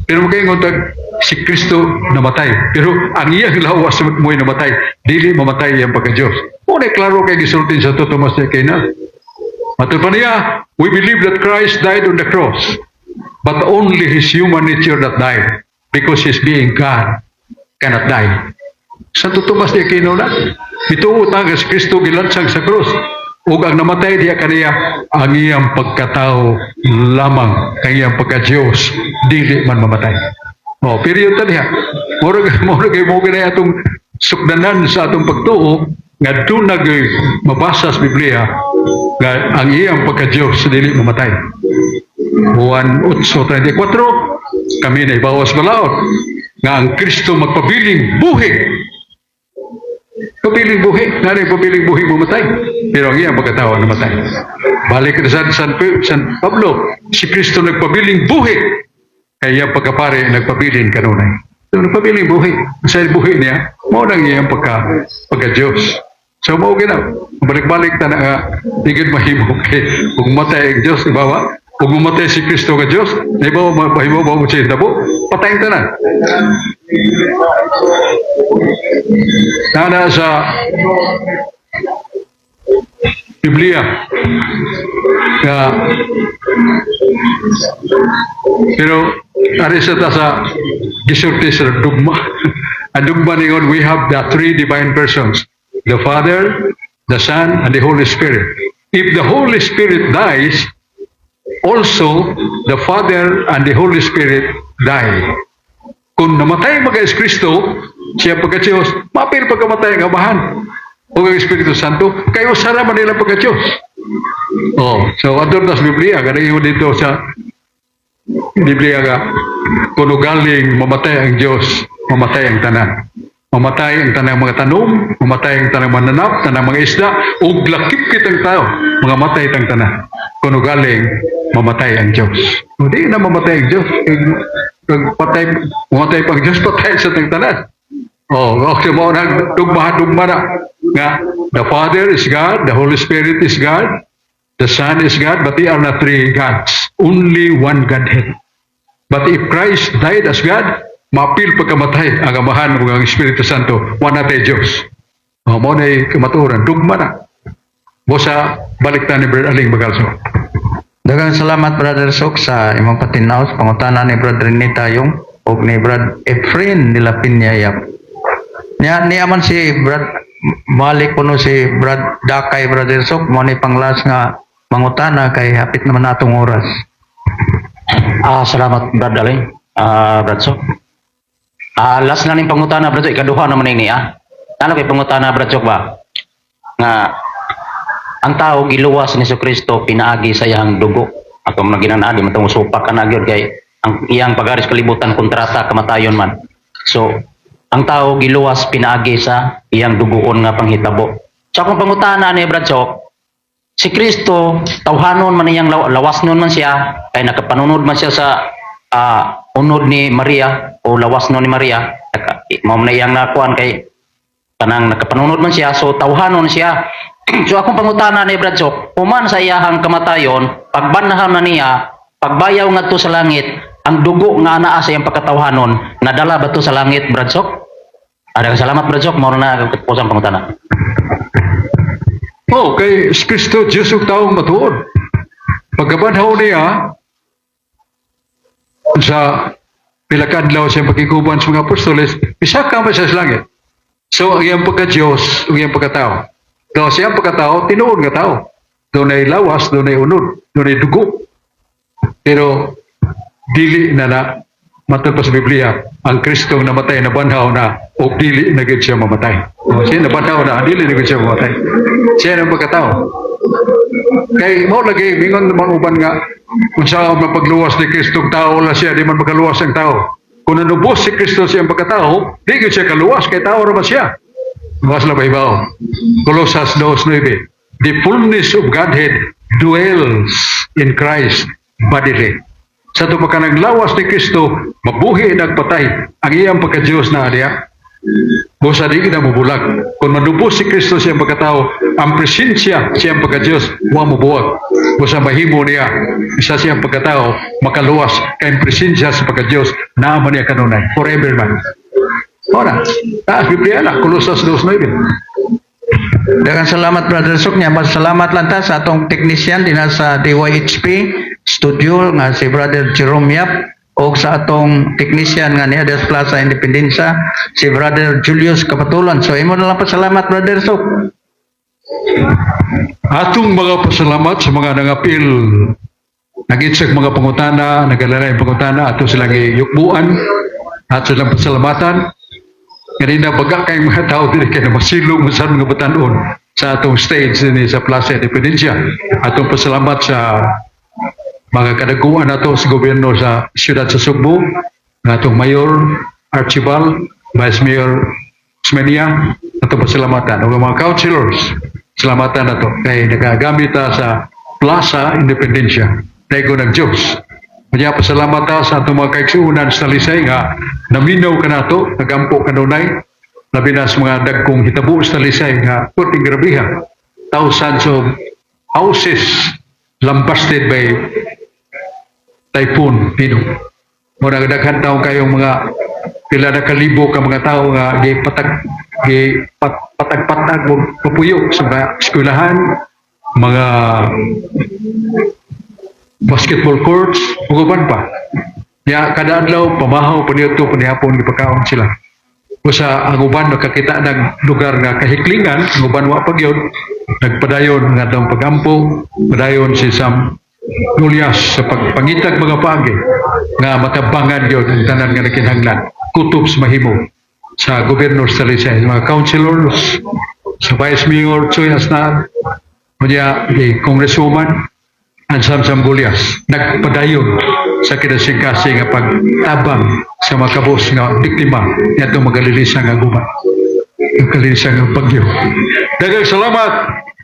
Pero magkaingon si Kristo namatay. Pero ang iyang lawas mo'y namatay. Dili mamatay iyang pagka-Diyos. Muna, klaro kay gisultin sa Thomas de Aquino. Matul pa niya, we believe that Christ died on the cross, but only his human nature that died, because his being God cannot die. Santo Tomas de Aquino na, bituot nga si Kristo gilansang sa cross. Ug ang namatay diya kaniya ang iyang pagkatao lamang, ang iyang pagka-Diyos, dili man mamatay. Period ta diha. Murag mo ganay atong sukdanan sa atong pagtuo nga doon mabasa sa Biblia nga ang iyang pagka-Diyos dili mamatay. Juan 8:34, kami na ibawas malaot nga ang Kristo magpabiling buhi. Pabiling buhi, pabiling buhi mamatay. Pero ang iyang pagkatao namatay. Balik na San Pablo, si Kristo nagpabiling buhi. Kaya pagkapare nagpabiling kanunay. So, nagpabiling buhi. Sa buhi niya, mo nang iyang pagka-Diyos. So, mo gina, balik-balik ta na nga, higit mahimo kay, kung matay ang Diyos, ibawa, kung mamatay si Kristo nga Diyos, ibawa, mahimo mo siya tabo, patayin ta na. Nana sa Biblia, pero ari sa ta sa gisulti sa dugma. Ang dugma ningon, we have the three divine persons, the Father, the Son, and the Holy Spirit. If the Holy Spirit dies, also the Father and the Holy Spirit die. Kung namatay mga Kristo, siya pagka-Diyos, mapil pagkamatay ang amahan o ang Espiritu Santo, kayo sara man nila pagka-Diyos. Oh, so adon tas Biblia, ganun dito sa Biblia nga, kung galing mamatay ang Diyos, mamatay ang tanan. Mamatay ang tanang mga tanom, mamatay ang tanang mananap, tanang mga isda, ug lakip kitang tao, mga matay tang tanan. Kung galing, mamatay ang Diyos. Hindi na mamatay ang Diyos. Kung mamatay pang Diyos, patay sa tang tanan. Oh, okay mo na dugma na nga the Father is God, the Holy Spirit is God, the Son is God, but they are not three gods. Only one Godhead. But if Christ died as God, mapil pagkamatay ang amahan ng mga Espiritu Santo, wala tayo Diyos. Oh, mo na kamaturan, dugma na. Bosa, balik ni Brother Aling Magalso. Daghang salamat Brother Sok sa imong patinaw sa pangutana ni Brother Nita yung o ni Brad Efrain de la Piñayap. Niya man si Brad Malik kuno si Brad Dakay Brother Sok mo ni panglas nga mangutana kay hapit naman natong oras. Salamat Brad Aling. Brad Sok. Last na ning pangutana Brad Sok, ikaduha naman ini Ano kay pangutana Brad Sok ba? Nga ang tao giluwas ni Kristo pinaagi sa iyang dugo. Ato man ginanadi man tong supak kana gyud kay ang iyang pagaris kalibutan kontrata kamatayon man. So ang tao giluwas pinaagi sa iyang dugoon nga panghitabo. Sa akong pangutana ni Brad Sok, si Kristo tawhanon man iyang lawas nun man siya kay nakapanunod man siya sa unod ni Maria o lawas nun ni Maria. Mao na iyang nakuan kay kanang nakapanunod man siya, so tawhanon siya. So akong pangutana ni Brad Sok, human sa iyahang kamatayon, pagbanahan na niya, pagbayaw ngadto sa langit, ang dugo nga anaa sa iyang pagkatawhanon, nadala ba to sa langit Brad Sok? Salamat Brad Sok, mao na po sa pangutana. Oh, kay Kristo Diyos ug taong matuod. Pagkabanhaw niya sa pilakadlaw sa pagkikuban sa mga apostoles, pisaka man siya sa langit. So ang iyang pagka-Diyos, ang iyang pagkatao. Daw siyang pagkatao, tinuod nga tao. Doon ay lawas, doon ay unod, doon ay dugo. Pero dili na matod pa sa Biblia, ang Kristong namatay na banhaw na o dili na gid siya mamatay. O, siya na banhaw na, dili na gid siya mamatay. Siya ang pagkatao. Kay mo lagi mingon mga uban nga kung saan mapagluwas ni Kristong tao la siya, di man makaluwas ang tao. Kung nanubos si Kristo siyang pagkatao, di gid siya kaluwas kay tao ra ba siya. Mas labay ba? Colossus 2:9. The fullness of Godhead dwells in Christ bodily. Sa ito pagka naglawas ni Kristo, mabuhi nagpatay ang iyang pagka-Diyos na adiya. Busa di kita mabulag. Kung manubos si Kristo siyang pagkatao, ang presensya siyang pagka-Diyos, huwag mabuwag. Busa mahimo niya, isa siyang pagkatao, makaluwas, kaya ang presensya sa pagka-Diyos, naaman niya kanunay, forever man. Ora, taas Biblia na, Colossus 2:9. Daghang salamat Brother Sok niya. Salamat lang ta sa atong technician din sa DYHP studio nga si Brother Jerome Yap o sa atong technician nga ni Adas Plaza Independencia si Brother Julius Kapatulan. So imo na lang pasalamat Brother Sok. Atong mga pasalamat sa mga nangapil, nag-itsag mga pangutana, nagalalay pangutana, ato silang yukbuan, at silang pasalamatan. Kanina baga kayong mga tao din kaya masilong sa mga batanon sa atong stage din sa Plaza Independencia. Atong pasalamat sa mga kadaguan nato sa gobyerno sa siyudad sa Sugbo, atong Mayor Archibald, Vice Mayor Smenia, atong pasalamatan. O mga councilors, salamatan nato kay nagagamit sa Plaza Independencia. Dahil ko ng Diyos. Kanya pasalamat ta sa atong mga kaigsuunan sa Talisay nga naminaw ka nato, nagampo kanunay, labi na sa mga dagkong hitabo sa Talisay nga puting grabiha. Thousands of houses lambasted by typhoon Pinong. Muna daghan taong kayong mga pila na kalibo ka mga tao nga patag-patag o papuyo sa mga eskwelahan, mga basketball courts, uguban pa. Ya kada adlaw pamahaw paniadto panihapon gipakaon sila. Usa ang uban nakakita ng lugar nga kahiklingan, ang uban wa pagyod, nagpadayon nga daw pagampo, padayon si Sam Julius sa pagpangitag mga paagi nga matabangan yun ang tanan nga nakinhanglan. Kutob sa mahimo sa gobyerno sa Talisay, mga councilors, sa Vice Mayor Choy Asnar, kanya Congresswoman, ang Sam Gulyas, nagpadayon sa kinasingkasi nga pagtabang sa mga kabos nga biktima niya itong magalilisan nga gubat. Ang kalilisan nga bagyo. Daghang salamat.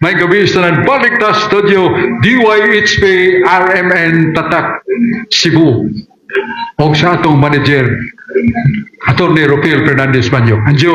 May gabi sa nagbalik ta studio DYHP RMN Tatak Cebu. O sa atong manager, Atty. Rupil Fernandez Manyo. Ang Diyos